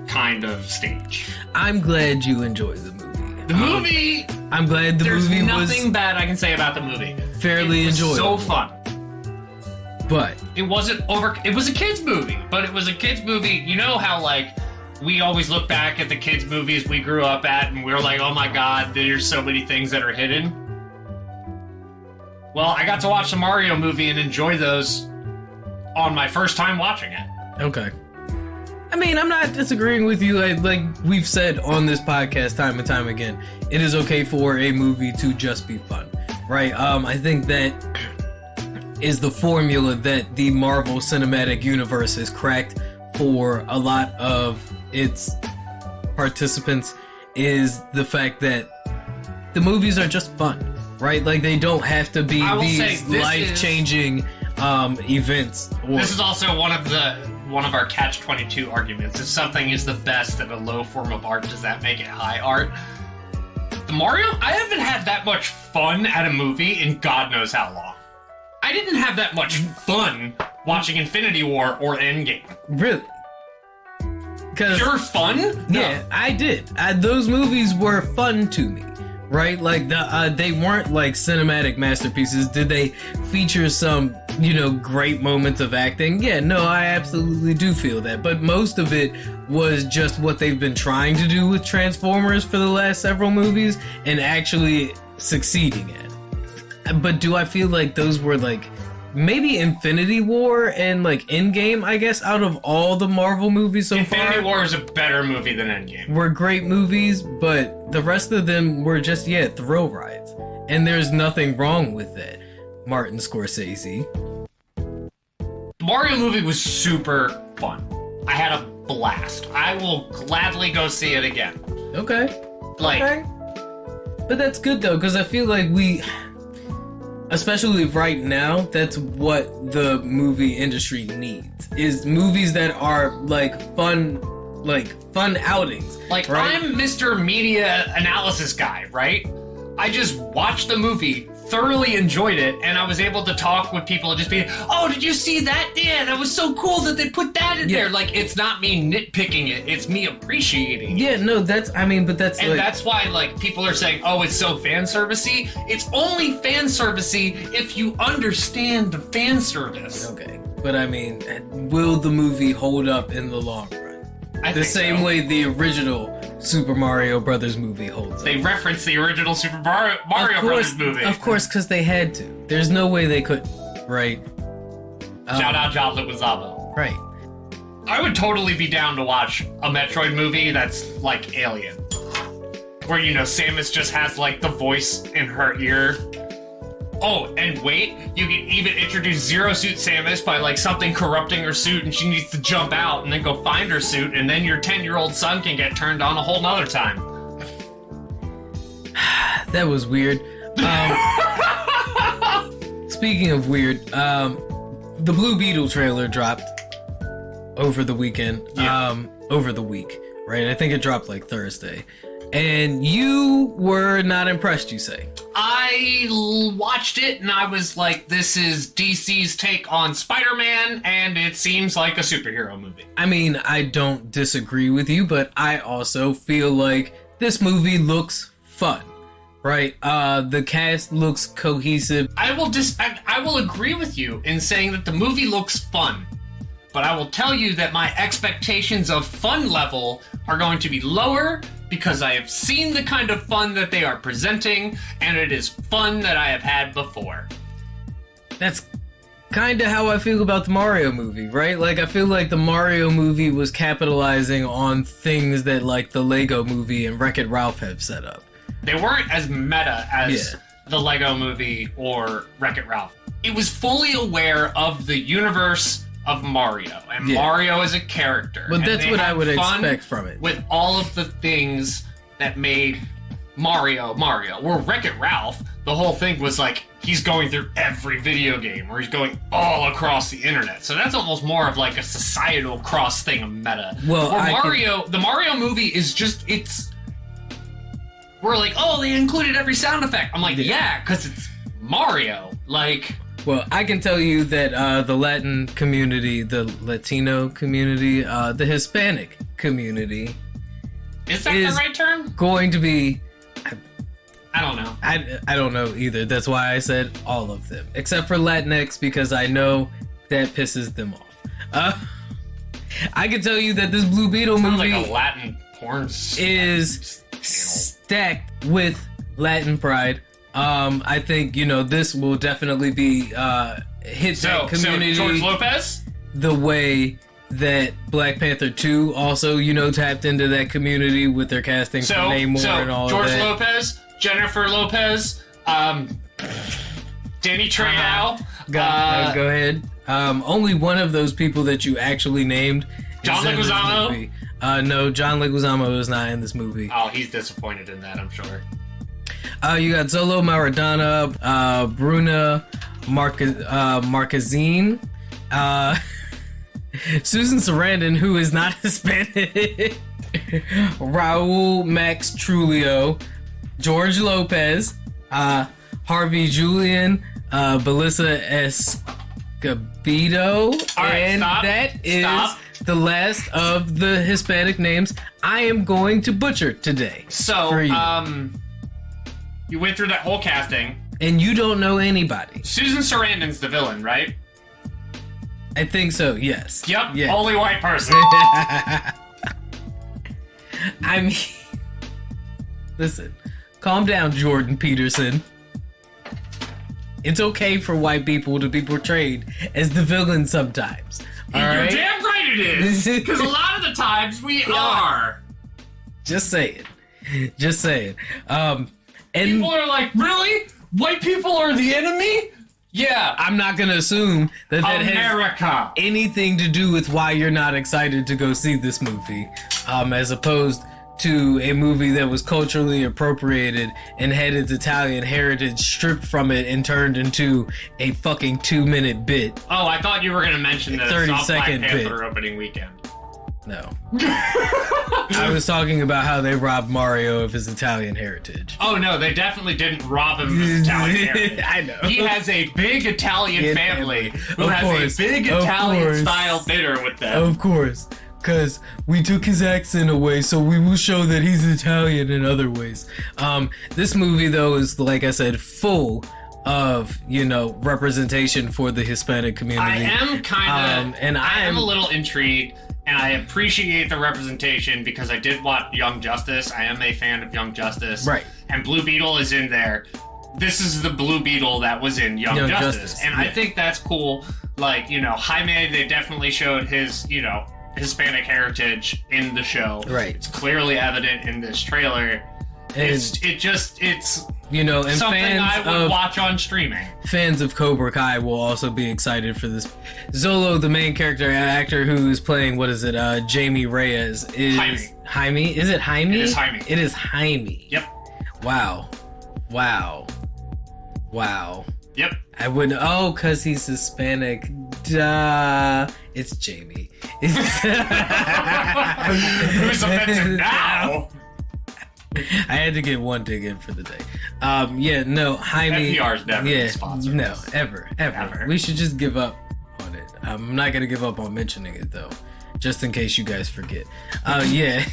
kind of stage. I'm glad you enjoyed the movie. The movie. I'm glad the movie was. There's nothing bad I can say about the movie. Fairly enjoyable. So fun. But it wasn't over. It was a kids movie, but it was a kids movie. You know how like we always look back at the kids movies we grew up at, and we're like, oh my god, there's so many things that are hidden. Well, I got to watch the Mario movie and enjoy those on my first time watching it. Okay. I mean, I'm not disagreeing with you. Like we've said on this podcast time and time again, it is okay for a movie to just be fun, right? I think that is the formula that the Marvel Cinematic Universe has cracked for a lot of its participants, is the fact that the movies are just fun, right? Like, they don't have to be these life-changing events. This is also one of our catch-22 arguments. If something is the best at a low form of art, does that make it high art? The Mario, I haven't had that much fun at a movie in God knows how long. I didn't have that much fun watching Infinity War or Endgame. Really? Pure fun? No. Yeah, I did. Those movies were fun to me, right? Like, they weren't like cinematic masterpieces. Did they feature some, great moments of acting? Yeah, no, I absolutely do feel that. But most of it was just what they've been trying to do with Transformers for the last several movies and actually succeeding at. But do I feel like those were like maybe Infinity War and like Endgame, I guess, out of all the Marvel movies so far? Infinity War is a better movie than Endgame. Were great movies, but the rest of them were just, thrill rides. And there's nothing wrong with that, Martin Scorsese. The Mario movie was super fun. I had a blast. I will gladly go see it again. Okay. But that's good though, because I feel like especially right now, that's what the movie industry needs, is movies that are fun outings. Like, right? I'm Mr. Media Analysis Guy, right? I just watched the movie, thoroughly enjoyed it, and I was able to talk with people and just be, oh, did you see that? Yeah, that was so cool that they put that in there. Like, it's not me nitpicking it, it's me appreciating it. Yeah, no, that's why, people are saying, oh, it's so fan servicey. It's only fan servicey if you understand the fan service. Okay, but I mean, will the movie hold up in the long run? The same way the original Super Mario Brothers movie holds up. They reference the original Super Mario Brothers movie. Of course, because they had to. There's no way they couldn't, right? Shout out John Leguizamo. Right. I would totally be down to watch a Metroid movie that's like Alien. Where, Samus just has, the voice in her ear. Oh, and wait, you can even introduce Zero Suit Samus by, something corrupting her suit and she needs to jump out and then go find her suit, and then your 10-year-old son can get turned on a whole nother time. That was weird. Speaking of weird, the Blue Beetle trailer dropped over the weekend. Over the week, right? I think it dropped, Thursday. And you were not impressed, you say? I watched it and I was like, this is DC's take on Spider-Man, and it seems like a superhero movie. I mean, I don't disagree with you, but I also feel like this movie looks fun, right? The cast looks cohesive. I will agree with you in saying that the movie looks fun, but I will tell you that my expectations of fun level are going to be lower, because I have seen the kind of fun that they are presenting, and it is fun that I have had before. That's kind of how I feel about the Mario movie, right? I feel like the Mario movie was capitalizing on things that, the Lego movie and Wreck-It Ralph have set up. They weren't as meta as the Lego movie or Wreck-It Ralph. It was fully aware of the universe of Mario, and Mario is a character. But that's what I would expect from it. With all of the things that made Mario. Where Wreck-It Ralph, the whole thing was he's going through every video game, or he's going all across the internet. So that's almost more of a societal cross thing of meta. Well, the Mario movie is just, we're oh, they included every sound effect. I'm yeah, because it's Mario. Well, I can tell you that the Latin community, the Latino community, the Hispanic community... Is that the right term? Going to be... I don't know. I don't know either. That's why I said all of them. Except for Latinx, because I know that pisses them off. I can tell you that this Blue Beetle movie... Sounds like a Latin porn is stacked with Latin pride, I think, this will definitely be hit that community. So George Lopez? The way that Black Panther 2 also, tapped into that community with their casting for Namor and all George of that. Lopez, Jennifer Lopez, Danny Trejo. Go ahead. Only one of those people that you actually named John is in this Leguizamo? movie. No, John Leguizamo is not in this movie. Oh, he's disappointed in that, I'm sure. You got Zolo Maradona, Bruna Marquezine, Susan Sarandon, who is not Hispanic, Raul Max Trujillo, George Lopez, Harvey Julian, Belissa Escobedo, All right, and stop, that is stop. the last of the Hispanic names I am going to butcher today. So, for you. You went through that whole casting. And you don't know anybody. Susan Sarandon's the villain, right? I think so, yes. Yep, Yeah. only white person. I mean, listen, calm down, Jordan Peterson. It's okay for white people to be portrayed as the villain sometimes. All You're right? damn right it is. Because a lot of the times we are. Just saying. Just saying. And People are like, really? White people are the enemy? Yeah. I'm not going to assume that has America. anything to do with why you're not excited to go see this movie, as opposed to a movie that was culturally appropriated and had its Italian heritage stripped from it and turned into a fucking 2-minute bit. Oh, I thought you were going to mention that it's not Black 30-second Panther bit. opening weekend. No. I was talking about how they robbed Mario of his Italian heritage. Oh, no, they definitely didn't rob him of his Italian heritage. I know. He has a big Italian Yeah, family who of has course, a big of Italian-style dinner with them. Of course. Because we took his accent away, so we will show that he's Italian in other ways. This movie, though, is, like I said, full of, representation for the Hispanic community. I am kind of, and I am a little intrigued, and I appreciate the representation because I did watch Young Justice. I am a fan of Young Justice. Right. And Blue Beetle is in there. This is the Blue Beetle that was in Young Justice. And I think that's cool. Like, Jaime, they definitely showed his, Hispanic heritage in the show. Right. It's clearly evident in this trailer. It's and and something fans I would of watch on streaming. Fans of Cobra Kai will also be excited for this. Zolo, the main actor who is playing, Jamie Reyes, is Jaime. Is it Jaime? It is Jaime. It is Jaime. Yep. Wow. Yep. I wouldn't. Oh, because he's Hispanic. Duh. It's Jamie. Who's offensive now? I had to get one dig in for the day. Jaime. NPR's never sponsored No, us. ever. Ever. We should just give up on it. I'm not gonna give up on mentioning it though, just in case you guys forget. Yeah,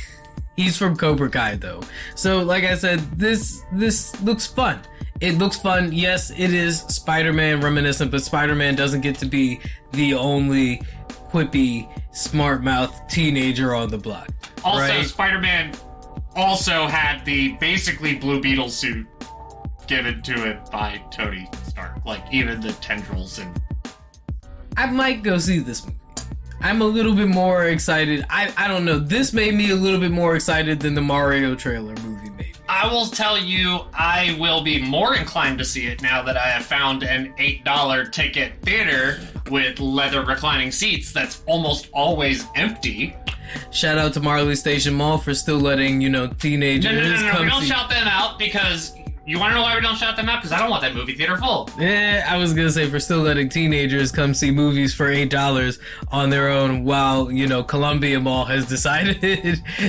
he's from Cobra Kai though. So, like I said, this looks fun. It looks fun. Yes, it is Spider-Man reminiscent, but Spider-Man doesn't get to be the only quippy, smart-mouthed teenager on the block. Also, right? Spider-Man also had the basically Blue Beetle suit given to it by Tony Stark. Like, even the tendrils and... I might go see this movie. I'm a little bit more excited. I don't know. This made me a little bit more excited than the Mario trailer movie made me. I will tell you, I will be more inclined to see it now that I have found an $8 ticket theater with leather reclining seats that's almost always empty. Shout out to Marley Station Mall for still letting, teenagers No, come we don't see. shout them out because... You want to know why we don't shout them out? Because I don't want that movie theater full. Yeah, I was gonna say for still letting teenagers come see movies for $8 on their own, while Columbia Mall has decided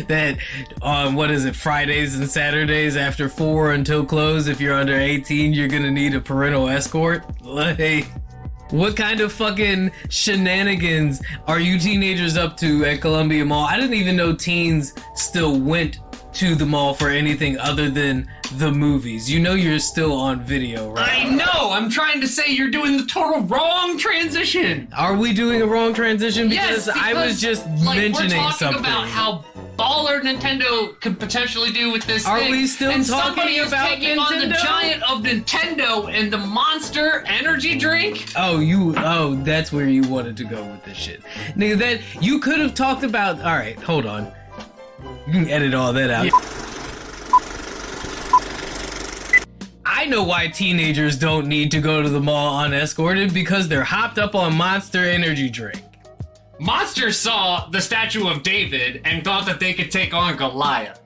that on Fridays and Saturdays after 4 until close, if you're under 18, you're gonna need a parental escort. Like, what kind of fucking shenanigans are you teenagers up to at Columbia Mall? I didn't even know teens still went to the mall for anything other than the movies. You know you're still on video, right? I know! I'm trying to say you're doing the total wrong transition! Are we doing a wrong transition? Yes, because I was just like, mentioning we're talking something. about how baller Nintendo could potentially do with this Are thing. we still and talking somebody is about taking on the Nintendo? giant of Nintendo and the Monster energy drink? Oh, that's where you wanted to go with this shit. Nigga, that, you could have talked about, alright, hold on. You can edit all that out. I know why teenagers don't need to go to the mall unescorted, because they're hopped up on Monster energy drink. Monster saw the statue of David and thought that they could take on Goliath.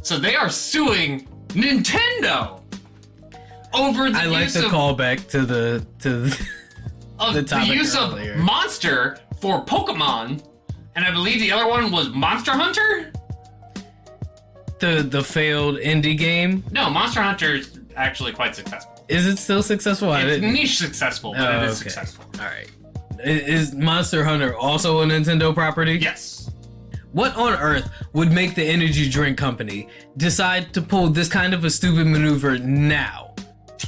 So they are suing Nintendo over the I like use the of, callback to the of the the topic use earlier. of Monster for Pokemon, and I believe the other one was Monster Hunter? the failed indie game. No, Monster Hunter is actually quite successful. Is it still successful? It's niche successful, but it is okay. successful. Alright. Is Monster Hunter also a Nintendo property? Yes. What on earth would make the energy drink company decide to pull this kind of a stupid maneuver now?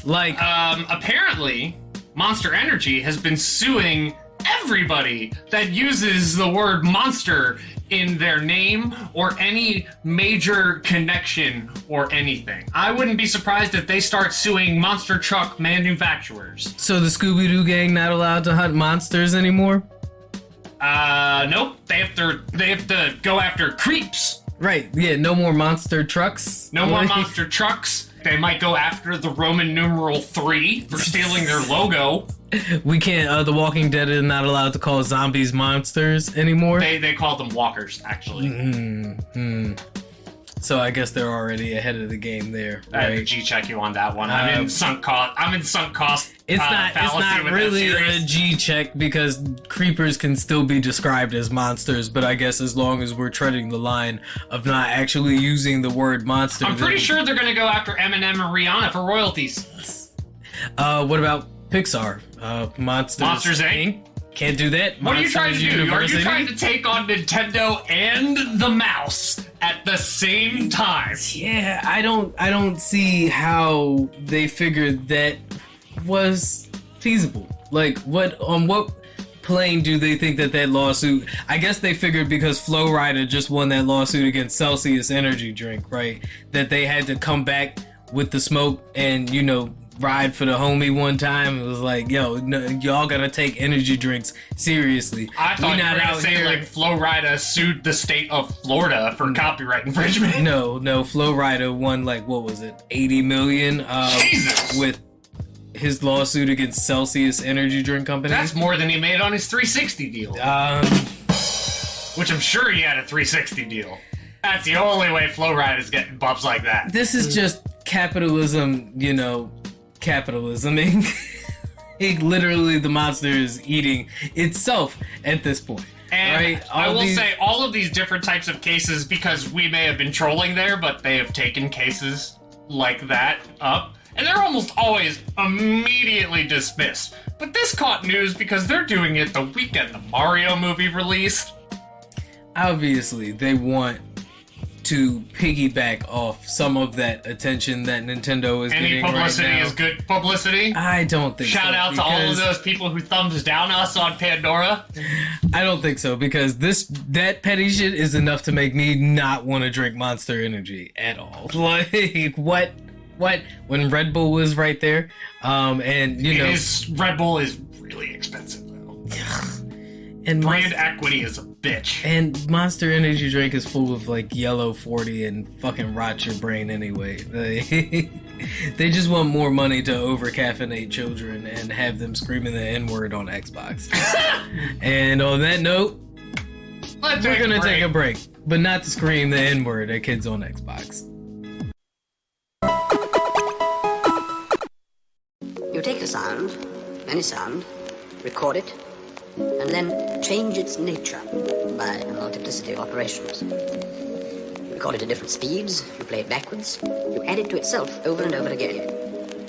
Like, Apparently, Monster Energy has been suing everybody that uses the word monster in their name or any major connection or anything. I wouldn't be surprised if they start suing monster truck manufacturers. so the Scooby-Doo gang not allowed to hunt monsters anymore? Nope. They have to go after creeps. Right, yeah, no more monster trucks. No more monster trucks. They might go after the Roman numeral 3 for stealing their logo. We can't, The Walking Dead is not allowed to call zombies monsters anymore. They call them walkers, actually. So I guess they're already ahead of the game there, I had to right? G-check you on that one. I'm in sunk cost. It's fallacy not with that really a series. G-check because creepers can still be described as monsters, but I guess as long as we're treading the line of not actually using the word monster. I'm pretty sure they're gonna go after Eminem and Rihanna for royalties. What about Pixar? Monsters Inc.? Can't do that. What are you trying to Monsters do? Are you University? trying to take on Nintendo and the mouse at the same time? Yeah, I don't see how they figured that was feasible. Like, on what plane do they think that lawsuit? I guess they figured because Flo Rida just won that lawsuit against Celsius energy drink, right? That they had to come back with the smoke and, ride for the homie one time. It was like, yo, no, y'all gotta take energy drinks seriously. I thought you were gonna say here. like Flo Rida sued the state of Florida for copyright infringement. No, Flo Rida won like, what was it, 80 million Jesus. with his lawsuit against Celsius Energy Drink Company. That's more than he made on his 360 deal. Which I'm sure he had a 360 deal. That's the only way Flo Rida's getting bumps like that. This is just capitalism, capitalisming. Literally, the monster is eating itself at this point. And right? I will say all of these different types of cases, because we may have been trolling there, but they have taken cases like that up, and they're almost always immediately dismissed. But this caught news because they're doing it the weekend the Mario movie released. Obviously, they want to piggyback off some of that attention that Nintendo is getting right now. Any publicity is good publicity. I don't think so. Shout out to all of those people who thumbs down us on Pandora. I don't think so, because that petty shit is enough to make me not want to drink Monster Energy at all. Like, what? When Red Bull was right there, and Red Bull is really expensive though. And brand equity is a bitch. And Monster Energy drink is full of like yellow 40 and fucking rots your brain anyway. They just want more money to over caffeinate children and have them screaming the N-word on Xbox. And on that note, we're gonna take a break, but not to scream the N-word at kids on Xbox. You take a sound, any sound, record it, and then change its nature by a multiplicity of operations. You record it at different speeds, you play it backwards, you add it to itself over and over again.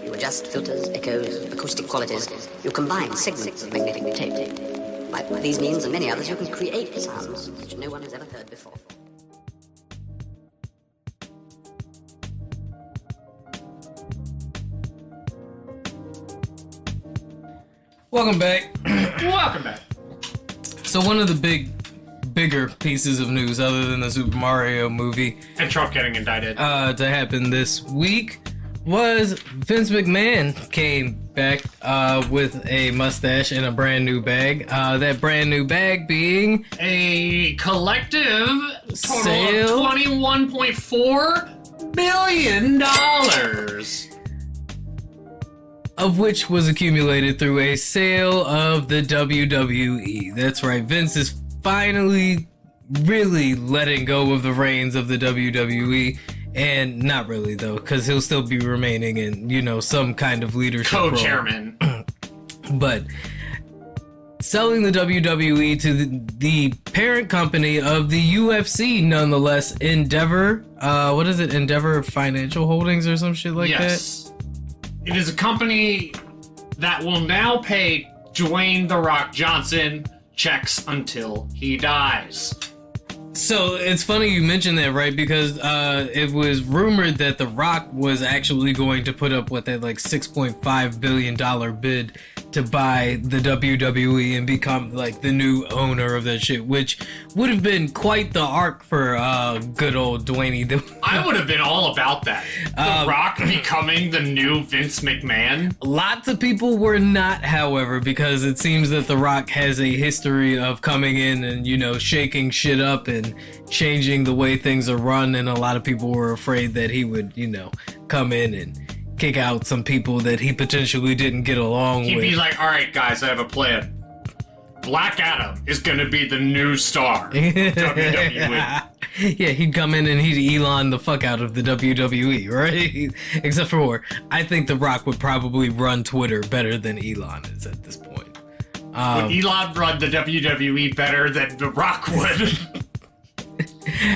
You adjust filters, echoes, acoustic qualities, you combine segments of magnetic tape. By these means and many others, you can create sounds which no one has ever heard before. Welcome back. Welcome back. So one of the bigger pieces of news, other than the Super Mario movie, And Trump getting indicted. to happen this week, was Vince McMahon came back with a mustache and a brand new bag. That brand new bag being A collective total Sale? of $21.4 billion. of which was accumulated through a sale of the WWE. That's right, Vince is finally really letting go of the reins of the WWE. And not really, though, because he'll still be remaining in, you know, some kind of leadership role. Co-chairman. But selling the WWE to the parent company of the UFC, nonetheless, Endeavor. What is it? Endeavor Financial Holdings or some shit like Yes. It is a company that will now pay Dwayne "The Rock" Johnson checks until he dies. that? So it's funny you mentioned that, right? Because it was rumored that The Rock was actually going to put up what that like $6.5 billion bid to buy the WWE and become like the new owner of that shit, which would have been quite the arc for good old Dwayne. I would have been all about that. The Rock becoming the new Vince McMahon. Lots of people were not, however, because it seems that The Rock has a history of coming in and, you know, shaking shit up and changing the way things are run, and a lot of people were afraid that he would, you know, come in and kick out some people that he potentially didn't get along He'd with. be like, all right, guys, I have a plan. Black Adam is going to be the new star of WWE. Yeah, he'd come in and he'd Elon the fuck out of the WWE, right? Except for, I think The Rock would probably run Twitter better than Elon is at this point. Would Elon run the WWE better than The Rock would?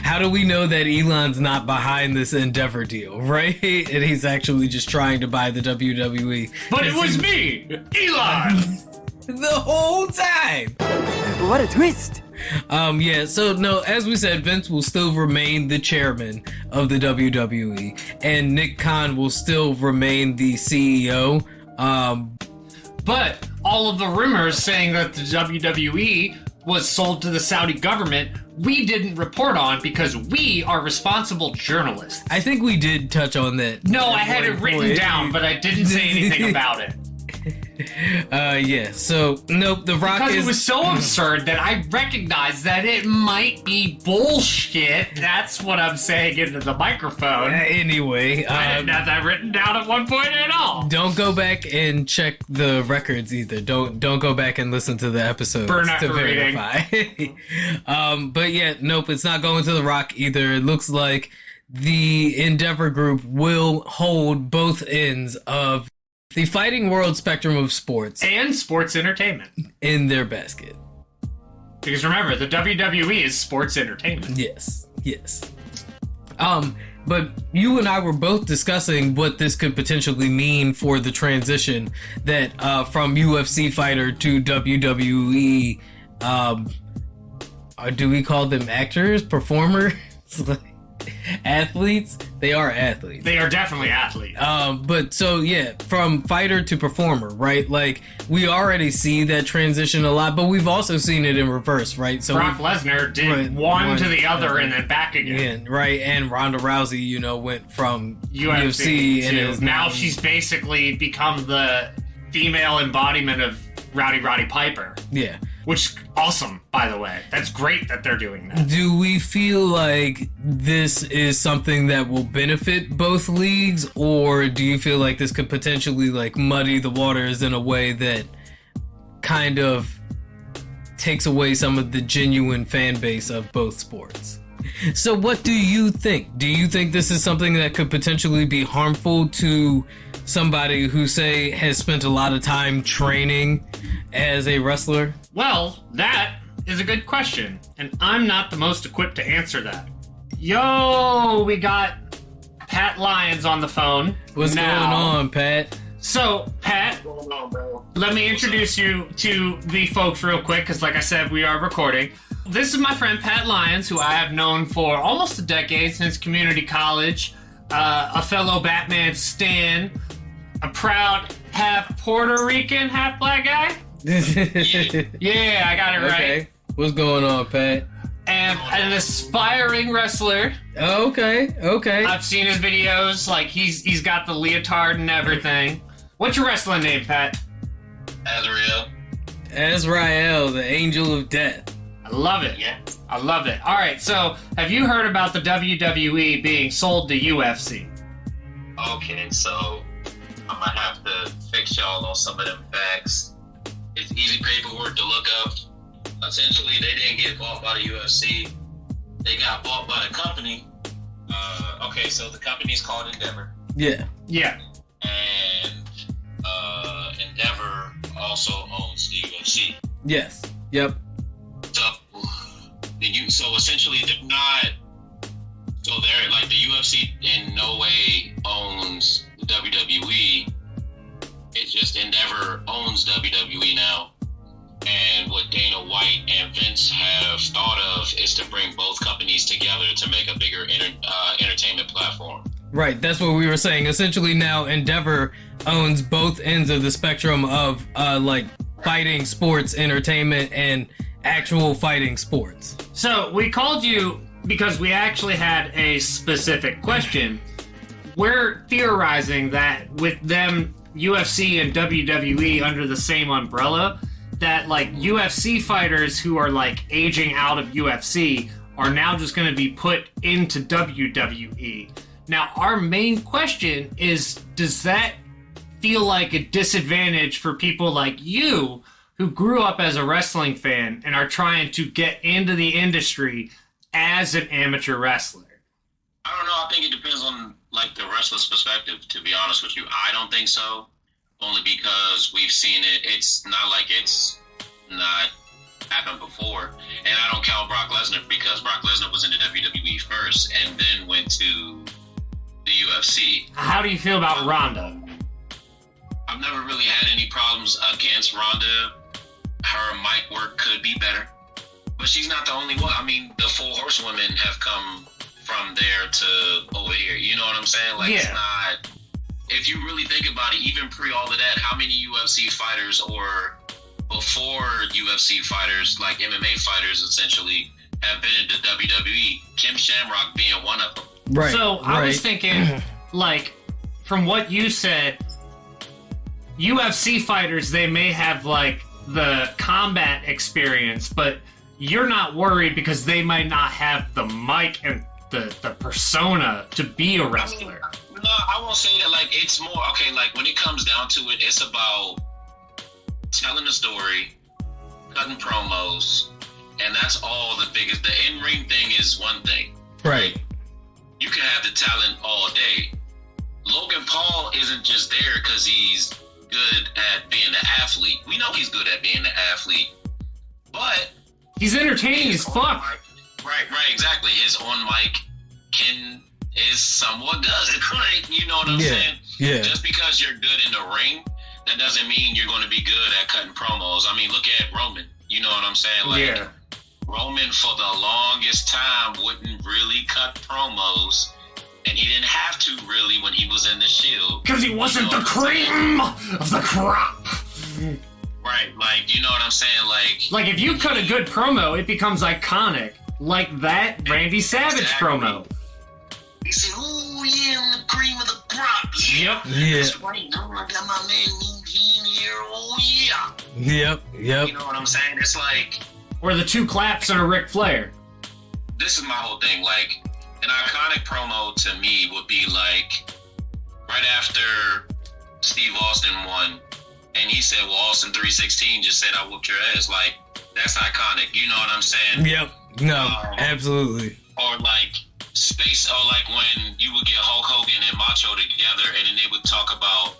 How do we know that Elon's not behind this Endeavor deal, right? And he's actually just trying to buy the WWE. But it was me, Elon! The whole time! What a twist! Yeah, so no, as we said, Vince will still remain the chairman of the WWE, and Nick Khan will still remain the CEO. But all of the rumors saying that the WWE was sold to the Saudi government, we didn't report on because we are responsible journalists. I think we did touch on that. No, I had it written down, but I didn't say anything about it. Yeah, so, nope, The Rock Because is... it was so absurd that I recognized that it might be bullshit. That's what I'm saying into the microphone. Anyway, I didn't have that written down at one point at all. don't go back and check the records either. Don't go back and listen to the episodes Burn to after reading. verify. But yeah, nope, it's not going to The Rock either. It looks like the Endeavor Group will hold both ends of the fighting world spectrum of sports And sports entertainment. in their basket. Because remember, the WWE is sports entertainment. Yes. But you and I were both discussing what this could potentially mean for the transition that from UFC fighter to WWE. Do we call them actors, performers, athletes? They are athletes. They are definitely athletes. But so yeah, from fighter to performer, right? Like we already see that transition a lot, but we've also seen it in reverse, right? So Brock Lesnar did Right, one one to the other other. and then back again. yeah, right, and Ronda Rousey, you know, went from UFC and to is now she's basically become the female embodiment of Rowdy Roddy Piper. yeah. Which awesome, by the way. That's great that they're doing that. Do we feel like this is something that will benefit both leagues, or do you feel like this could potentially like muddy the waters in a way that kind of takes away some of the genuine fan base of both sports? So what do you think? Do you think this is something that could potentially be harmful to somebody who, say, has spent a lot of time training as a wrestler? Well, that is a good question, and I'm not the most equipped to answer that. Yo, we got Pat Lyons on the phone. What's now. going on, Pat? So, Pat, let me introduce you to the folks real quick, because like I said, we are recording. This is my friend Pat Lyons, who I have known for almost a decade, since community college, a fellow Batman stan, a proud half Puerto Rican, half black guy. Yeah, I got it right. Okay. What's going on, Pat? And an aspiring wrestler. Okay. I've seen his videos. Like he's got the leotard and everything. What's your wrestling name, Pat? Azrael, the Angel of Death. I love it. Yeah. I love it. All right, so have you heard about the WWE being sold to UFC? Okay, so I'm gonna have to fix y'all on some of them facts. It's easy paperwork to look up. Essentially, they didn't get bought by the UFC. They got bought by the company. Okay, so the company's called Endeavor. Yeah. And Endeavor also owns the UFC. Yes. Yep. So essentially, they're not. So they're like the UFC in no way owns the WWE. It's just Endeavor owns WWE now. And what Dana White and Vince have thought of is to bring both companies together to make a bigger entertainment platform. Right, that's what we were saying. Essentially now Endeavor owns both ends of the spectrum of like fighting sports, entertainment, and actual fighting sports. So we called you because we actually had a specific question. We're theorizing that with them UFC and WWE under the same umbrella, that like UFC fighters who are like aging out of UFC are now just going to be put into WWE. Now, our main question is, does that feel like a disadvantage for people like you who grew up as a wrestling fan and are trying to get into the industry as an amateur wrestler? I don't know. I think it depends on like the wrestler's perspective, to be honest with you. I don't think so. Only because we've seen it. It's not like it's not happened before. And I don't count Brock Lesnar because Brock Lesnar was in the WWE first and then went to the UFC. How do you feel about Ronda? I've never really had any problems against Ronda. Her mic work could be better. But she's not the only one. I mean, the 4 horsewomen have come from there to over here. You know what I'm saying? Like, It's not... If you really think about it, even pre all of that, how many UFC fighters or before UFC fighters, like MMA fighters essentially, have been into WWE? Kim Shamrock being one of them. Right. So I was thinking, like, from what you said, UFC fighters, they may have like the combat experience, but you're not worried because they might not have the mic and the persona to be a wrestler. No, I won't say that. Like, it's more okay. Like, when it comes down to it, it's about telling a story, cutting promos, and that's all the biggest. The in-ring thing is one thing. Right. You can have the talent all day. Logan Paul isn't just there because he's good at being an athlete. We know he's good at being an athlete, but he's entertaining as fuck. Right, exactly. His on mic is somewhat good. You know what I'm saying? Yeah. Just because you're good in the ring, that doesn't mean you're going to be good at cutting promos. I mean, look at Roman. You know what I'm saying? Like, Roman for the longest time wouldn't really cut promos, and he didn't have to really when he was in the Shield. Because he wasn't the cream of the crop. Right, like, you know what I'm saying? Like if you cut a good promo, it becomes iconic. Like that Randy Savage promo. He said, "Oh yeah, I'm the cream of the crop." Yep. That's right. I got my man Eugene here. Oh yeah. Yep. You know what I'm saying? It's like, or the 2 claps and a Ric Flair. This is my whole thing. Like, an iconic promo to me would be like right after Steve Austin won, and he said, "Well, Austin 316 just said I whooped your ass." Like, that's iconic. You know what I'm saying? Yep. No, absolutely. Or like space, or like when you would get Hulk Hogan and Macho together, and then they would talk about,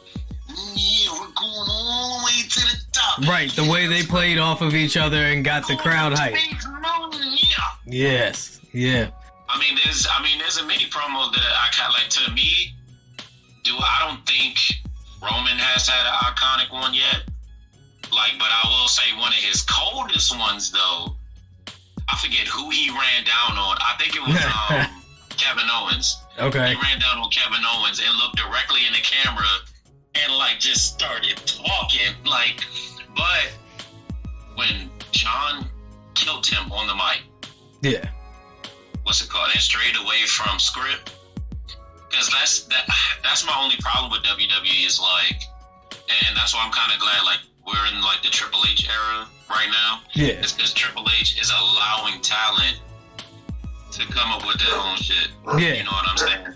yeah, we're going all the way to the top. Right, the way they played off of each other and got the crowd hype. Yes. Yeah. I mean, there's a mini promo that I kind of like. To me, I don't think Roman has had an iconic one yet. Like, but I will say one of his coldest ones though. I forget who he ran down on. I think it was Kevin Owens. Okay. He ran down on Kevin Owens and looked directly in the camera and like just started talking. Like, but when John killed him on the mic. Yeah. What's it called? And strayed away from script. Because that's my only problem with WWE is like, and that's why I'm kind of glad like we're in like the Triple H era right now. Yeah. It's because Triple H is allowing talent to come up with their own shit. Yeah. You know what I'm saying?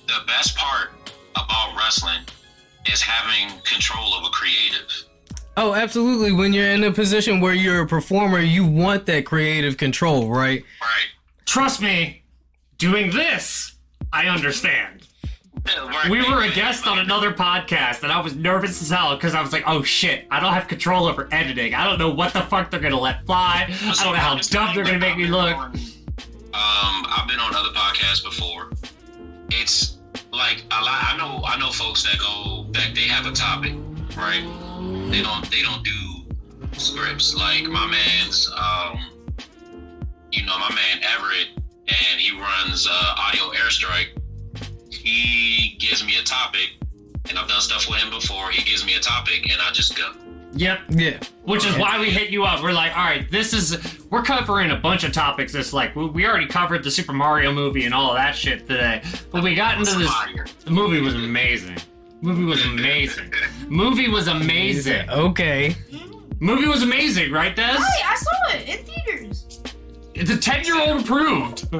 The best part about wrestling is having control over creative. Oh, absolutely. When you're in a position where you're a performer, you want that creative control, right? Right. Trust me, doing this, I understand. We were a guest on another podcast, and I was nervous as hell because I was like, oh shit, I don't have control over editing. I don't know what the fuck they're going to let fly. I don't know how dumb they're going to make me look. I've been on other podcasts before. It's like I know folks that they have a topic, right? They don't do scripts. Like my man's my man Everett, and he runs Audio Airstrike. He gives me a topic, and I've done stuff with him before. He gives me a topic, and I just go. Yep. Yeah. Which is why we hit you up. We're like, all right, we're covering a bunch of topics. It's like, we already covered the Super Mario movie and all of that shit today. But we got into this. The movie was amazing. Movie was amazing. Okay. Movie was amazing, right, Des? Right, I saw it in theaters. It's a 10-year-old approved.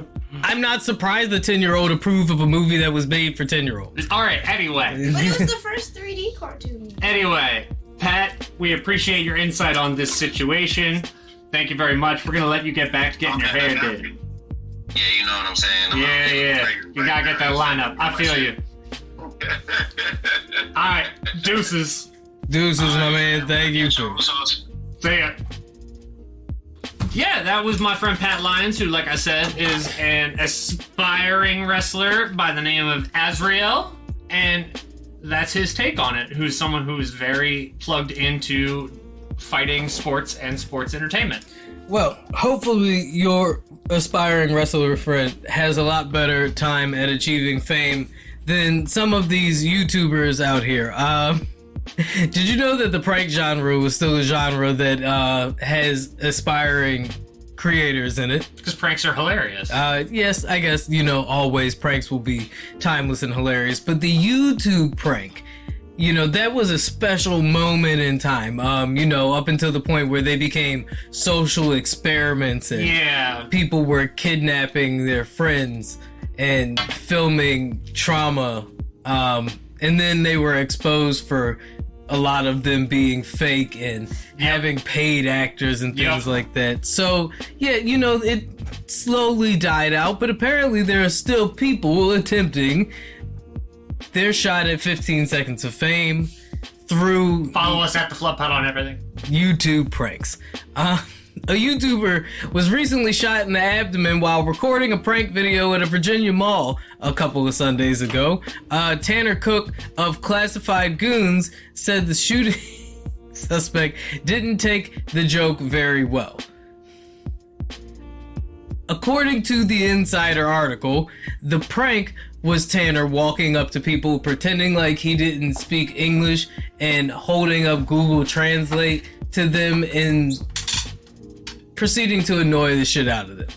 I'm not surprised the 10-year-old approved of a movie that was made for 10-year-olds. All right, anyway. But it was the first 3D cartoon. Anyway, Pat, we appreciate your insight on this situation. Thank you very much. We're going to let you get back to getting your hair did. Yeah, you know what I'm saying? Yeah. You got to get that lineup. I feel you. All right, deuces. Deuces, my man. Thank you, sir. See ya. Yeah, that was my friend Pat Lyons, who, like I said, is an aspiring wrestler by the name of Azrael, and that's his take on it, who's someone who is very plugged into fighting sports and sports entertainment. Well, hopefully your aspiring wrestler friend has a lot better time at achieving fame than some of these YouTubers out here. Did you know that the prank genre was still a genre that has aspiring creators in it? Because pranks are hilarious. Yes, I guess, always pranks will be timeless and hilarious. But the YouTube prank, that was a special moment in time, up until the point where they became social experiments and people were kidnapping their friends and filming trauma. And then they were exposed for a lot of them being fake and having paid actors and things like that. So, yeah, it slowly died out, but apparently there are still people attempting their shot at 15 seconds of fame through... Follow us at the Flub Pod on everything. YouTube pranks. A YouTuber was recently shot in the abdomen while recording a prank video at a Virginia mall a couple of Sundays ago. Tanner Cook of Classified Goons said the shooting suspect didn't take the joke very well. According to the Insider article, the prank was Tanner walking up to people pretending like he didn't speak English and holding up Google Translate to them and proceeding to annoy the shit out of them.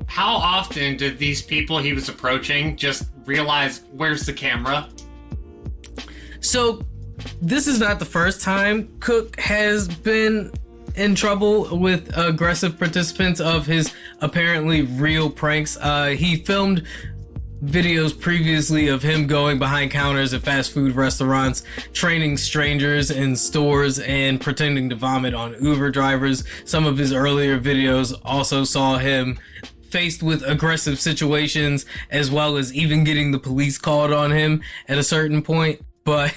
How often did these people he was approaching just realize, where's the camera? So, this is not the first time Cook has been in trouble with aggressive participants of his apparently real pranks. He filmed videos previously of him going behind counters at fast food restaurants, training strangers in stores, and pretending to vomit on Uber drivers. Some of his earlier videos also saw him faced with aggressive situations, as well as even getting the police called on him at a certain point. But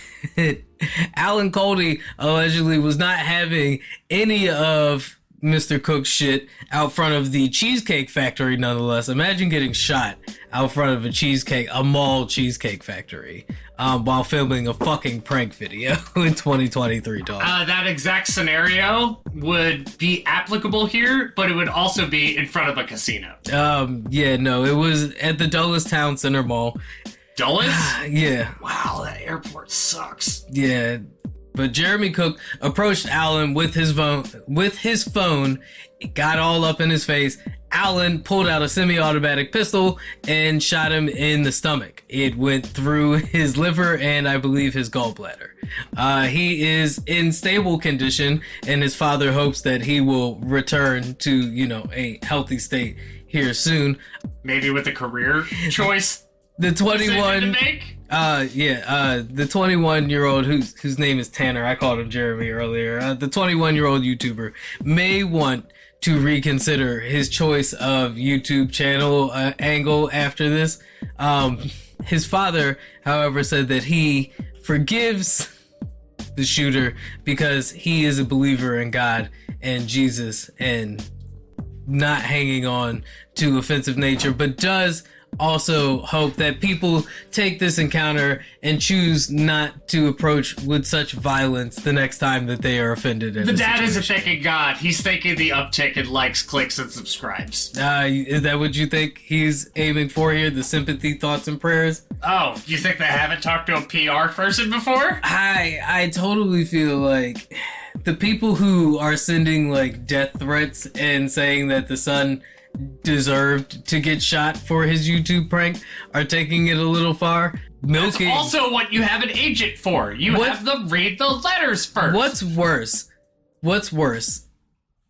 Alan Coldy allegedly was not having any of Mr. Cook's shit out front of the Cheesecake Factory, nonetheless. Imagine getting shot out front of a mall cheesecake factory, while filming a fucking prank video in 2023, dog. That exact scenario would be applicable here, but it would also be in front of a casino. It was at the Dulles Town Center Mall. Dulles? Yeah. Wow, that airport sucks. Yeah. But Jeremy Cook approached Allen with his phone, got all up in his face. Allen pulled out a semi-automatic pistol and shot him in the stomach. It went through his liver and I believe his gallbladder. He is in stable condition, and his father hopes that he will return to, a healthy state here soon. Maybe with a career choice. The 21 to make? The 21-year-old whose name is Tanner, I called him Jeremy earlier. The 21-year-old YouTuber may want to reconsider his choice of YouTube channel angle after this. His father, however, said that he forgives the shooter because he is a believer in God and Jesus and not hanging on to offensive nature, but does also hope that people take this encounter and choose not to approach with such violence the next time that they are offended. The dad isn't thanking God. He's thanking the uptick in likes, clicks, and subscribes. Is that what you think he's aiming for here? The sympathy, thoughts, and prayers? Oh, you think they haven't talked to a PR person before? I totally feel like the people who are sending like death threats and saying that the son deserved to get shot for his YouTube prank are taking it a little far. That's also what you have an agent for. You have them read the letters first. What's worse?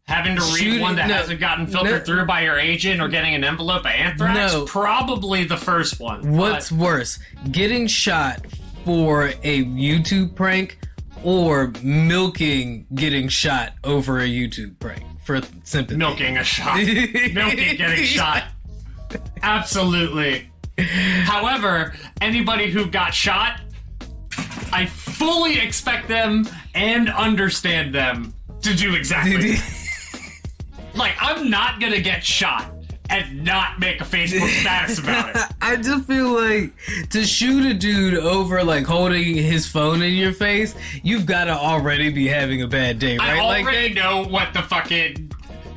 Having to read one that hasn't gotten filtered through by your agent or getting an envelope of anthrax? No. Probably the first one. What's worse? Getting shot for a YouTube prank or milking getting shot over a YouTube prank for sympathy? Milking a shot. Milking getting shot. Absolutely. However, anybody who got shot, I fully expect them and understand them to do exactly that. Like, I'm not gonna get shot and not make a Facebook status about it. I just feel like to shoot a dude over like holding his phone in your face, you've got to already be having a bad day, right? I already know what the fucking...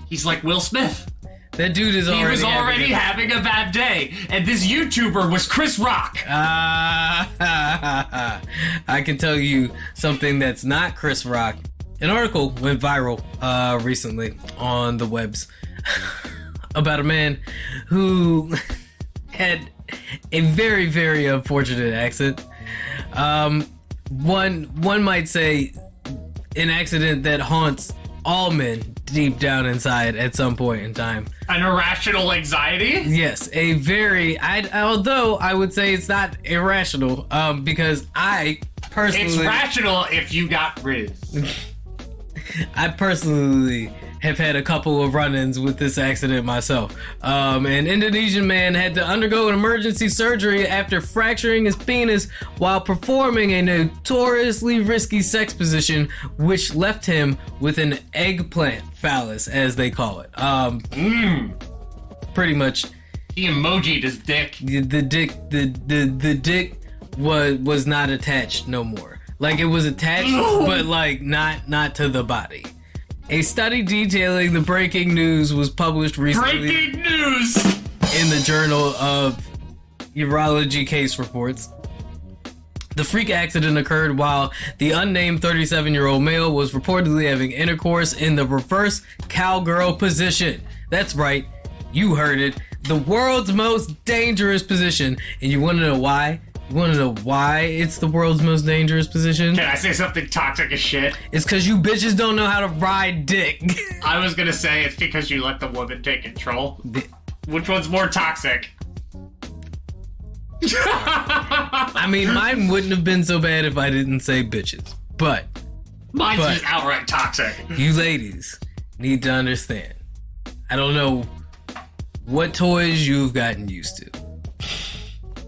He's like Will Smith. That dude is already having a bad day, and this YouTuber was Chris Rock. I can tell you something that's not Chris Rock. An article went viral recently on the webs about a man who had a very, very unfortunate accident. One might say an accident that haunts all men deep down inside at some point in time. An irrational anxiety? Yes, although I would say it's not irrational, because I personally... It's rational if you got riz. I personally have had a couple of run-ins with this accident myself. An Indonesian man had to undergo an emergency surgery after fracturing his penis while performing a notoriously risky sex position, which left him with an eggplant phallus, as they call it. Pretty much. He emoji'd his dick. The dick was not attached no more. Like, it was attached, but like not to the body. A study detailing the breaking news was published recently. Breaking news! In the Journal of Urology Case Reports. The freak accident occurred while the unnamed 37-year-old male was reportedly having intercourse in the reverse cowgirl position. That's right, you heard it. The world's most dangerous position. And you want to know why? You want to know why it's the world's most dangerous position? Can I say something toxic as shit? It's because you bitches don't know how to ride dick. I was gonna say it's because you let the woman take control. Which one's more toxic? I mean, mine wouldn't have been so bad if I didn't say bitches. But mine's just outright toxic. You ladies need to understand. I don't know what toys you've gotten used to,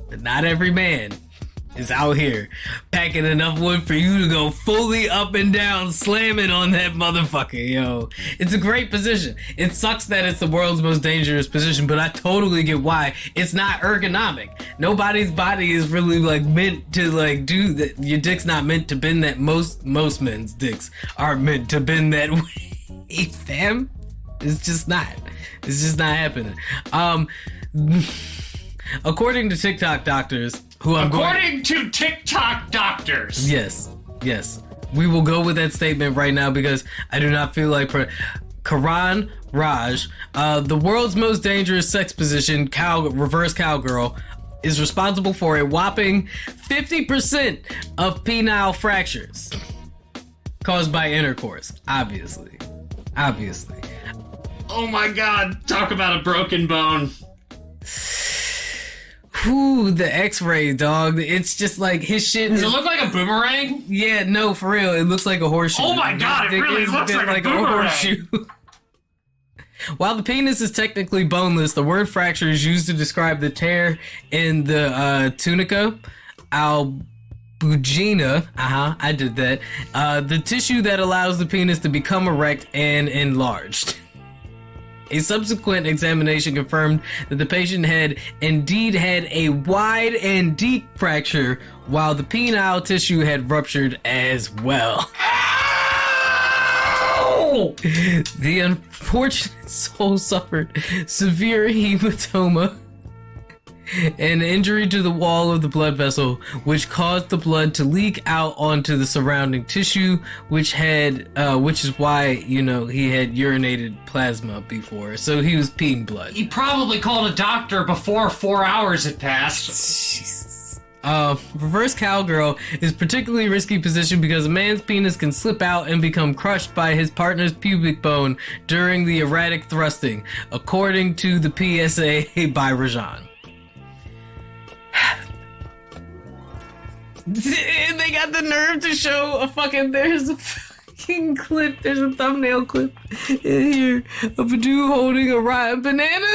but not every man is out here packing enough wood for you to go fully up and down slamming on that motherfucker, yo. It's a great position. It sucks that it's the world's most dangerous position, but I totally get why. It's not ergonomic. Nobody's body is really like meant to like do that. Your dick's not meant to bend that. Most men's dicks are meant to bend that way, fam. It's just not. It's just not happening. According to TikTok doctors, According to TikTok doctors. Yes. We will go with that statement right now because I do not feel like Karan Raj, the world's most dangerous sex position, reverse cowgirl, is responsible for a whopping 50% of penile fractures caused by intercourse. Obviously. Oh my god, talk about a broken bone. Whew, the X-ray, dog. It's just like his shit. Does it look like a boomerang? Yeah, no, for real. It looks like a horseshoe. Oh my god, it really looks like a horseshoe. While the penis is technically boneless, the word fracture is used to describe the tear in the tunica albugina. I did that. The tissue that allows the penis to become erect and enlarged. A subsequent examination confirmed that the patient had indeed had a wide and deep fracture, while the penile tissue had ruptured as well. The unfortunate soul suffered severe hematoma, an injury to the wall of the blood vessel, which caused the blood to leak out onto the surrounding tissue, which is why, he had urinated plasma before, so he was peeing blood. He probably called a doctor before 4 hours had passed. Jesus. Reverse cowgirl is particularly risky position because a man's penis can slip out and become crushed by his partner's pubic bone during the erratic thrusting, according to the PSA by Rajan. They got the nerve to show there's a fucking clip, there's a thumbnail clip in here of a dude holding a rotten banana.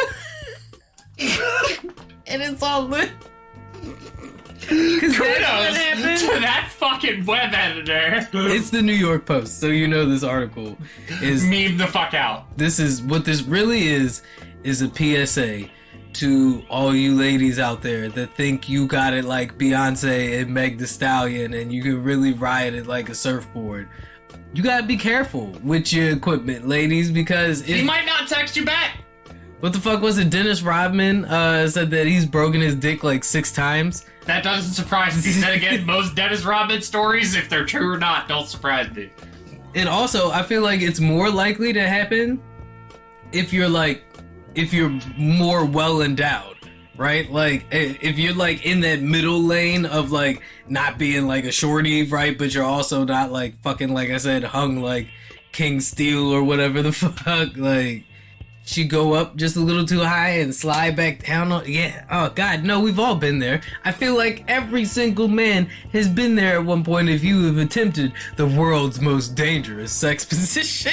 And it's all lit. Kudos to that fucking web editor. It's the New York Post, so this article is... Meme the fuck out. What this really is a PSA to all you ladies out there that think you got it like Beyonce and Meg Thee Stallion and you can really ride it like a surfboard. You gotta be careful with your equipment, ladies, because he might not text you back. What the fuck was it? Dennis Rodman said that he's broken his dick like 6 times. That doesn't surprise me. Then again, most Dennis Rodman stories, if they're true or not, don't surprise me. And also, I feel like it's more likely to happen if you're more well endowed, right? Like, if you're like in that middle lane of like not being like a shorty, right? But you're also not like fucking, like I said, hung like King Steel or whatever the fuck. Like, she go up just a little too high and slide back down. Yeah. Oh God, no, we've all been there. I feel like every single man has been there at one point if you have attempted the world's most dangerous sex position.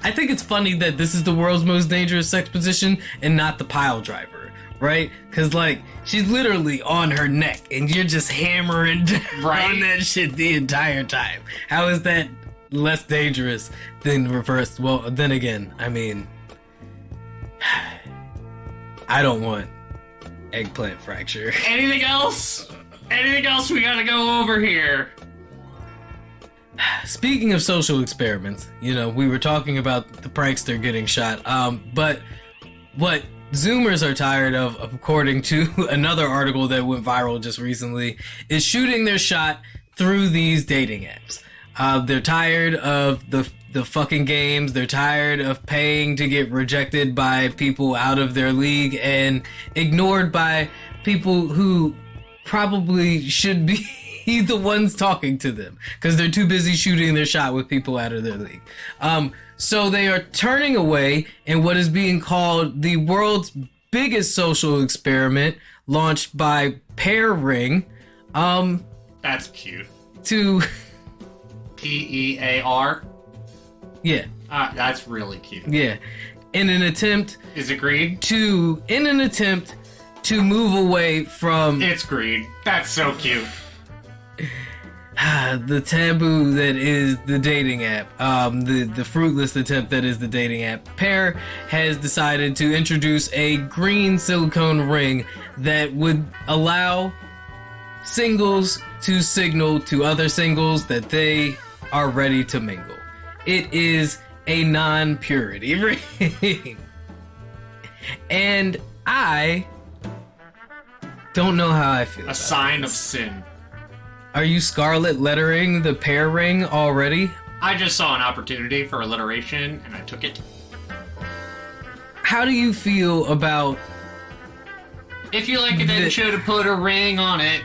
I think it's funny that this is the world's most dangerous sex position and not the pile driver, right? Because, like, she's literally on her neck and you're just hammering down on that shit the entire time. How is that less dangerous than reverse? Well, then again, I mean, I don't want eggplant fracture. Anything else? Anything else we gotta go over here? Speaking of social experiments, we were talking about the prankster getting shot, but what Zoomers are tired of, according to another article that went viral just recently, is shooting their shot through these dating apps. They're tired of the fucking games. They're tired of paying to get rejected by people out of their league and ignored by people who probably should be the ones talking to them because they're too busy shooting their shot with people out of their league. So they are turning away in what is being called the world's biggest social experiment launched by Pear Ring. That's cute. To PEAR? Yeah. That's really cute. Yeah. In an attempt... Is it greed? To move away from... It's greed. That's so cute. The taboo that is the dating app, the fruitless attempt that is the dating app. Pear has decided to introduce a green silicone ring that would allow singles to signal to other singles that they are ready to mingle. It is a non-purity ring. And I don't know how I feel. A sign of sin. Are you scarlet lettering the pair ring already? I just saw an opportunity for alliteration, and I took it. How do you feel about... If you like it, then should have put a ring on it.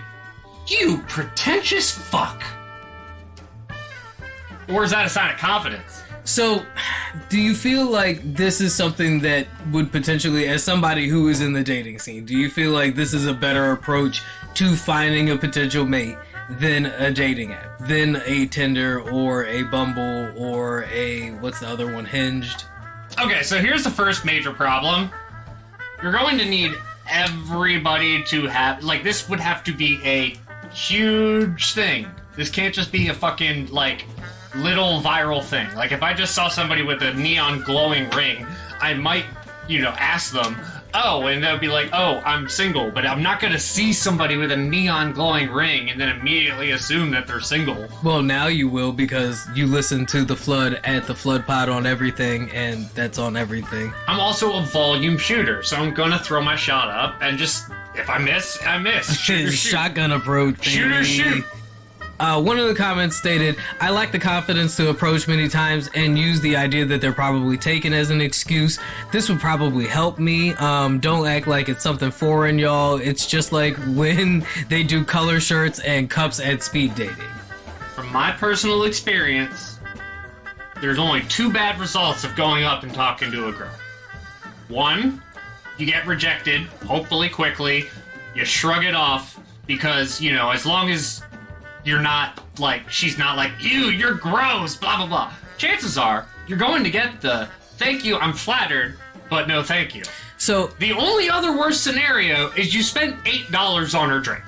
You pretentious fuck. Or is that a sign of confidence? So, do you feel like this is something that would potentially, as somebody who is in the dating scene, do you feel like this is a better approach to finding a potential mate than a dating app, than a Tinder or a Bumble or a, what's the other one, Hinged? Okay, so here's the first major problem. You're going to need everybody to have, like, this would have to be a huge thing. This can't just be a fucking, like, little viral thing. Like, if I just saw somebody with a neon glowing ring, I might, ask them, oh, and they'll be like, oh, I'm single, but I'm not gonna see somebody with a neon glowing ring and then immediately assume that they're single. Well, now you will, because you listen to The Flood at The Flood Pod on everything, and that's on everything. I'm also a volume shooter, so I'm gonna throw my shot up and just, if I miss, I miss. Shoot or shoot. Shotgun approach. Shoot or shoot. One of the comments stated, I lack the confidence to approach many times and use the idea that they're probably taken as an excuse. This would probably help me. Don't act like it's something foreign, y'all. It's just like when they do color shirts and cups at speed dating. From my personal experience, there's only 2 bad results of going up and talking to a girl. 1, you get rejected, hopefully quickly. You shrug it off because, as long as you're not, like, she's not like, ew, you're gross, blah, blah, blah. Chances are, you're going to get the, thank you, I'm flattered, but no thank you. So, the only other worst scenario is you spent $8 on her drink.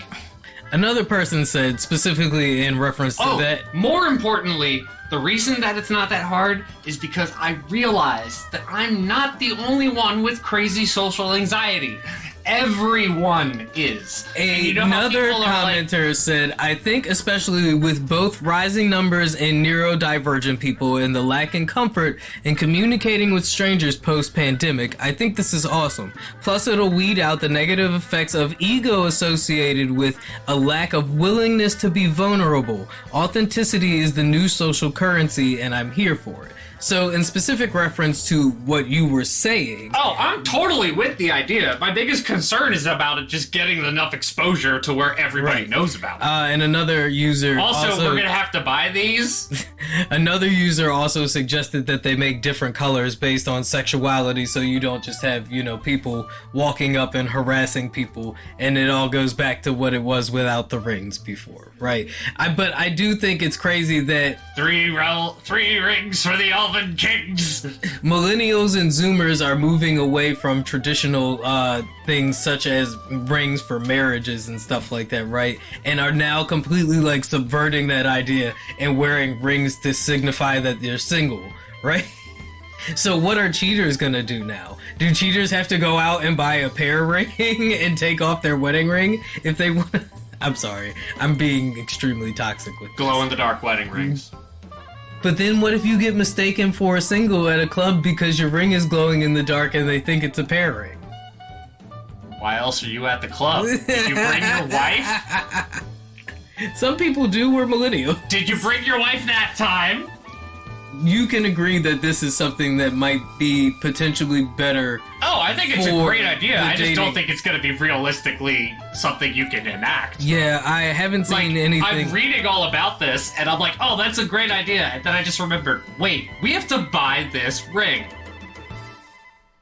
Another person said, specifically in reference to that... More importantly, the reason that it's not that hard is because I realize that I'm not the only one with crazy social anxiety. Everyone is. Another commenter said, I think especially with both rising numbers and neurodivergent people and the lack in comfort in communicating with strangers post-pandemic, I think this is awesome. Plus it'll weed out the negative effects of ego associated with a lack of willingness to be vulnerable. Authenticity is the new social currency and I'm here for it. So, in specific reference to what you were saying... Oh, I'm totally with the idea. My biggest concern is about it just getting enough exposure to where everybody knows about it. And another user... Also, we're going to have to buy these. Another user also suggested that they make different colors based on sexuality, so you don't just have, people walking up and harassing people, and it all goes back to what it was without the rings before, right? But I do think it's crazy that... 3 rings for the Elven Kings. Millennials and Zoomers are moving away from traditional things such as rings for marriages and stuff like that, right? And are now completely subverting that idea and wearing rings to signify that they're single, right? So what are cheaters gonna do now? Do cheaters have to go out and buy a pair ring and take off their wedding ring if they want? I'm sorry, I'm being extremely toxic with this. Glow-in-the-dark wedding rings. But then what if you get mistaken for a single at a club because your ring is glowing in the dark and they think it's a pair ring? Why else are you at the club? Did you bring your wife? Some people do, we're millennials. Did you bring your wife that time? You can agree that this is something that might be potentially better. Oh, I think it's a great idea. I just don't think it's going to be realistically something you can enact. Yeah, I haven't seen anything. I'm reading all about this, and I'm like, oh, that's a great idea. And then I just remembered, wait, we have to buy this ring.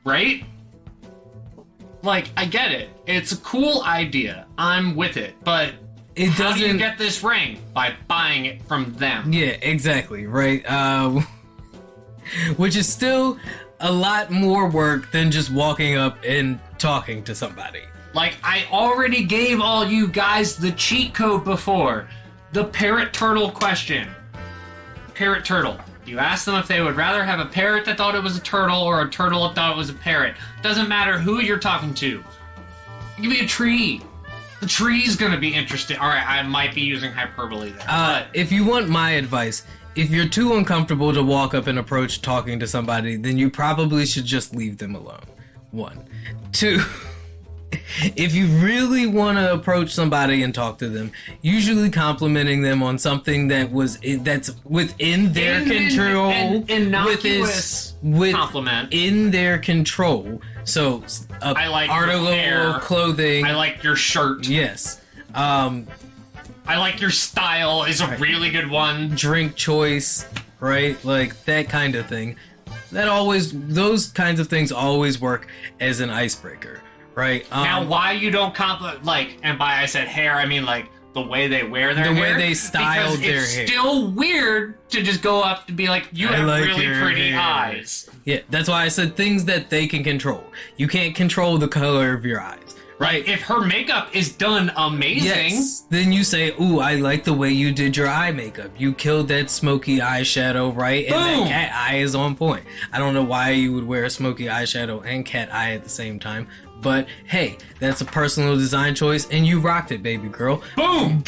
Right? I get it. It's a cool idea. I'm with it. But how do you get this ring? By buying it from them. Yeah, exactly, right? Which is still a lot more work than just walking up and talking to somebody. I already gave all you guys the cheat code before. The parrot turtle question. Parrot turtle. You ask them if they would rather have a parrot that thought it was a turtle or a turtle that thought it was a parrot. Doesn't matter who you're talking to. Give me a tree. The tree's gonna be interesting. Alright, I might be using hyperbole there. But if you want my advice, if you're too uncomfortable to walk up and approach talking to somebody, then you probably should just leave them alone. 1. 2. If you really want to approach somebody and talk to them, usually complimenting them on something that's within their control, innocuous compliment in their control. So, I like article your hair. clothing. I like your shirt. Yes. I like your style is a really good one. Drink choice, right? Like that kind of thing. Those kinds of things always work as an icebreaker, right? Now, why you don't compliment, like, and by I said hair, I mean like the way they wear their hair. The way they styled their hair. It's still weird to just go up to be like, you have like really your pretty hair. eyes. Yeah, that's why I said things that they can control. You can't control the color of your eyes. Right. If her makeup is done amazing, Yes. Then you say, ooh, I like the way you did your eye makeup. You killed that smoky eyeshadow, right? And Boom. that cat eye is on point. I don't know why you would wear smoky eyeshadow and cat eye at the same time. But hey, that's a personal design choice and you rocked it, baby girl. boom.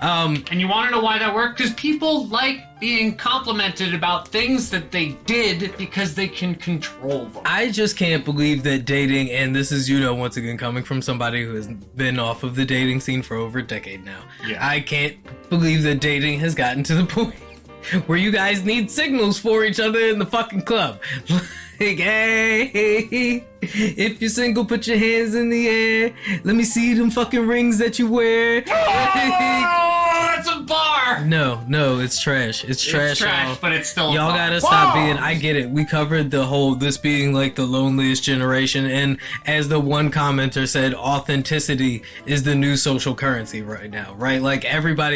And you want to know why that worked? Because people like being complimented about things that they did because they can control them. I just can't believe that dating, and this is, once again, coming from somebody who has been off of the dating scene for over a decade now. Yeah. I can't believe that dating has gotten to the point where you guys need signals for each other in the fucking club. Like, hey, if you're single, put your hands in the air. Let me see them fucking rings that you wear. Oh, that's a bar! No, it's trash. It's trash, y'all. But it's still a Y'all bar. gotta stop Whoa! being. I get it. We covered the whole this being like the loneliest generation, and as the one commenter said, authenticity is the new social currency right now, right? Like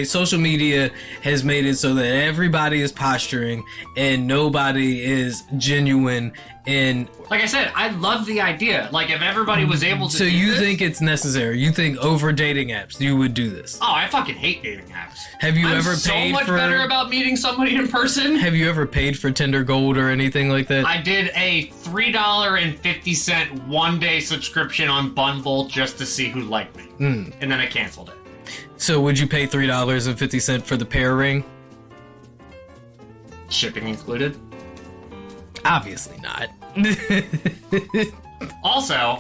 social media has made it so that everybody is posturing and nobody is genuine. And like I said, I love the idea. Like if everybody was able to. so do you this, think it's necessary? You think over dating apps you would do this? Oh, I fucking hate dating apps. Have you I'm ever so paid much for? better about meeting somebody in person. Have you ever paid for Tinder Gold or anything like that? I did a $3.50 one-day subscription on Bumble just to see who liked me, and then I canceled it. So would you pay $3.50 for the pair ring? Shipping included. Obviously not. Also,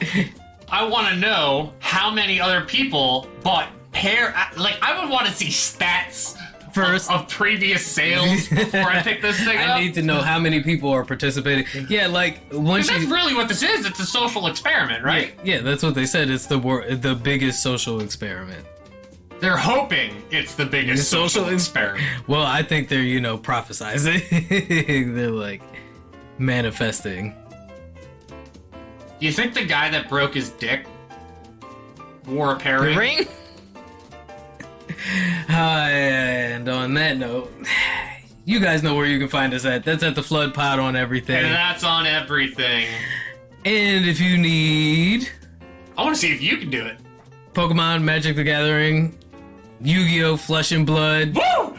I want to know how many other people bought hair. Like, I would want to see stats First, of previous sales before I pick this thing up. I need to know how many people are participating. Yeah, like once Because that's really what this is. It's a social experiment, right? Yeah, that's what they said. It's the biggest social experiment. They're hoping it's the biggest social experiment. Well, I think they're prophesizing. They're like manifesting. Do you think the guy that broke his dick wore a pair ring? Ring? And on that note, you guys know where you can find us at. That's at the Flood Pod on everything. And that's on everything. And if you need I want to see if you can do it. Pokemon, Magic the Gathering, Yu-Gi-Oh! Flesh and Blood, Woo!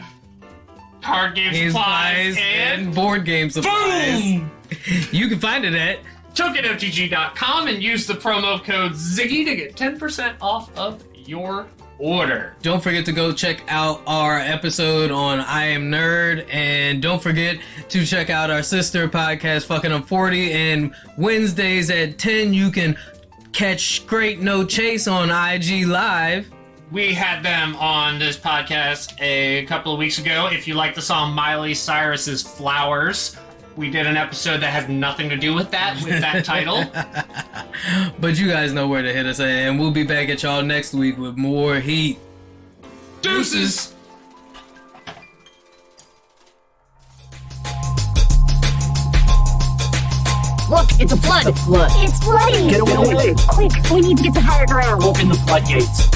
Card game supplies and board game supplies. boom! You can find it at TokenOTG.com and use the promo code Ziggy to get 10% off of your order. Don't forget to go check out our episode on I Am Nerd, and don't forget to check out our sister podcast, Fucking Up 40, and Wednesdays at 10 you can catch Great No Chase on IG Live. We had them on this podcast a couple of weeks ago. If you like the song Miley Cyrus's Flowers, we did an episode that has nothing to do with that title. But you guys know where to hit us at, and we'll be back at y'all next week with more heat. Deuces! Look, it's a flood. The flood. It's flooding. Get away. Quick, we need to get to higher ground. Open the floodgates.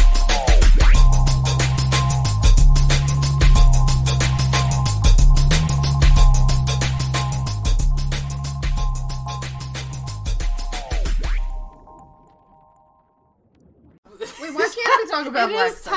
Wait, why can't we talk about black stuff?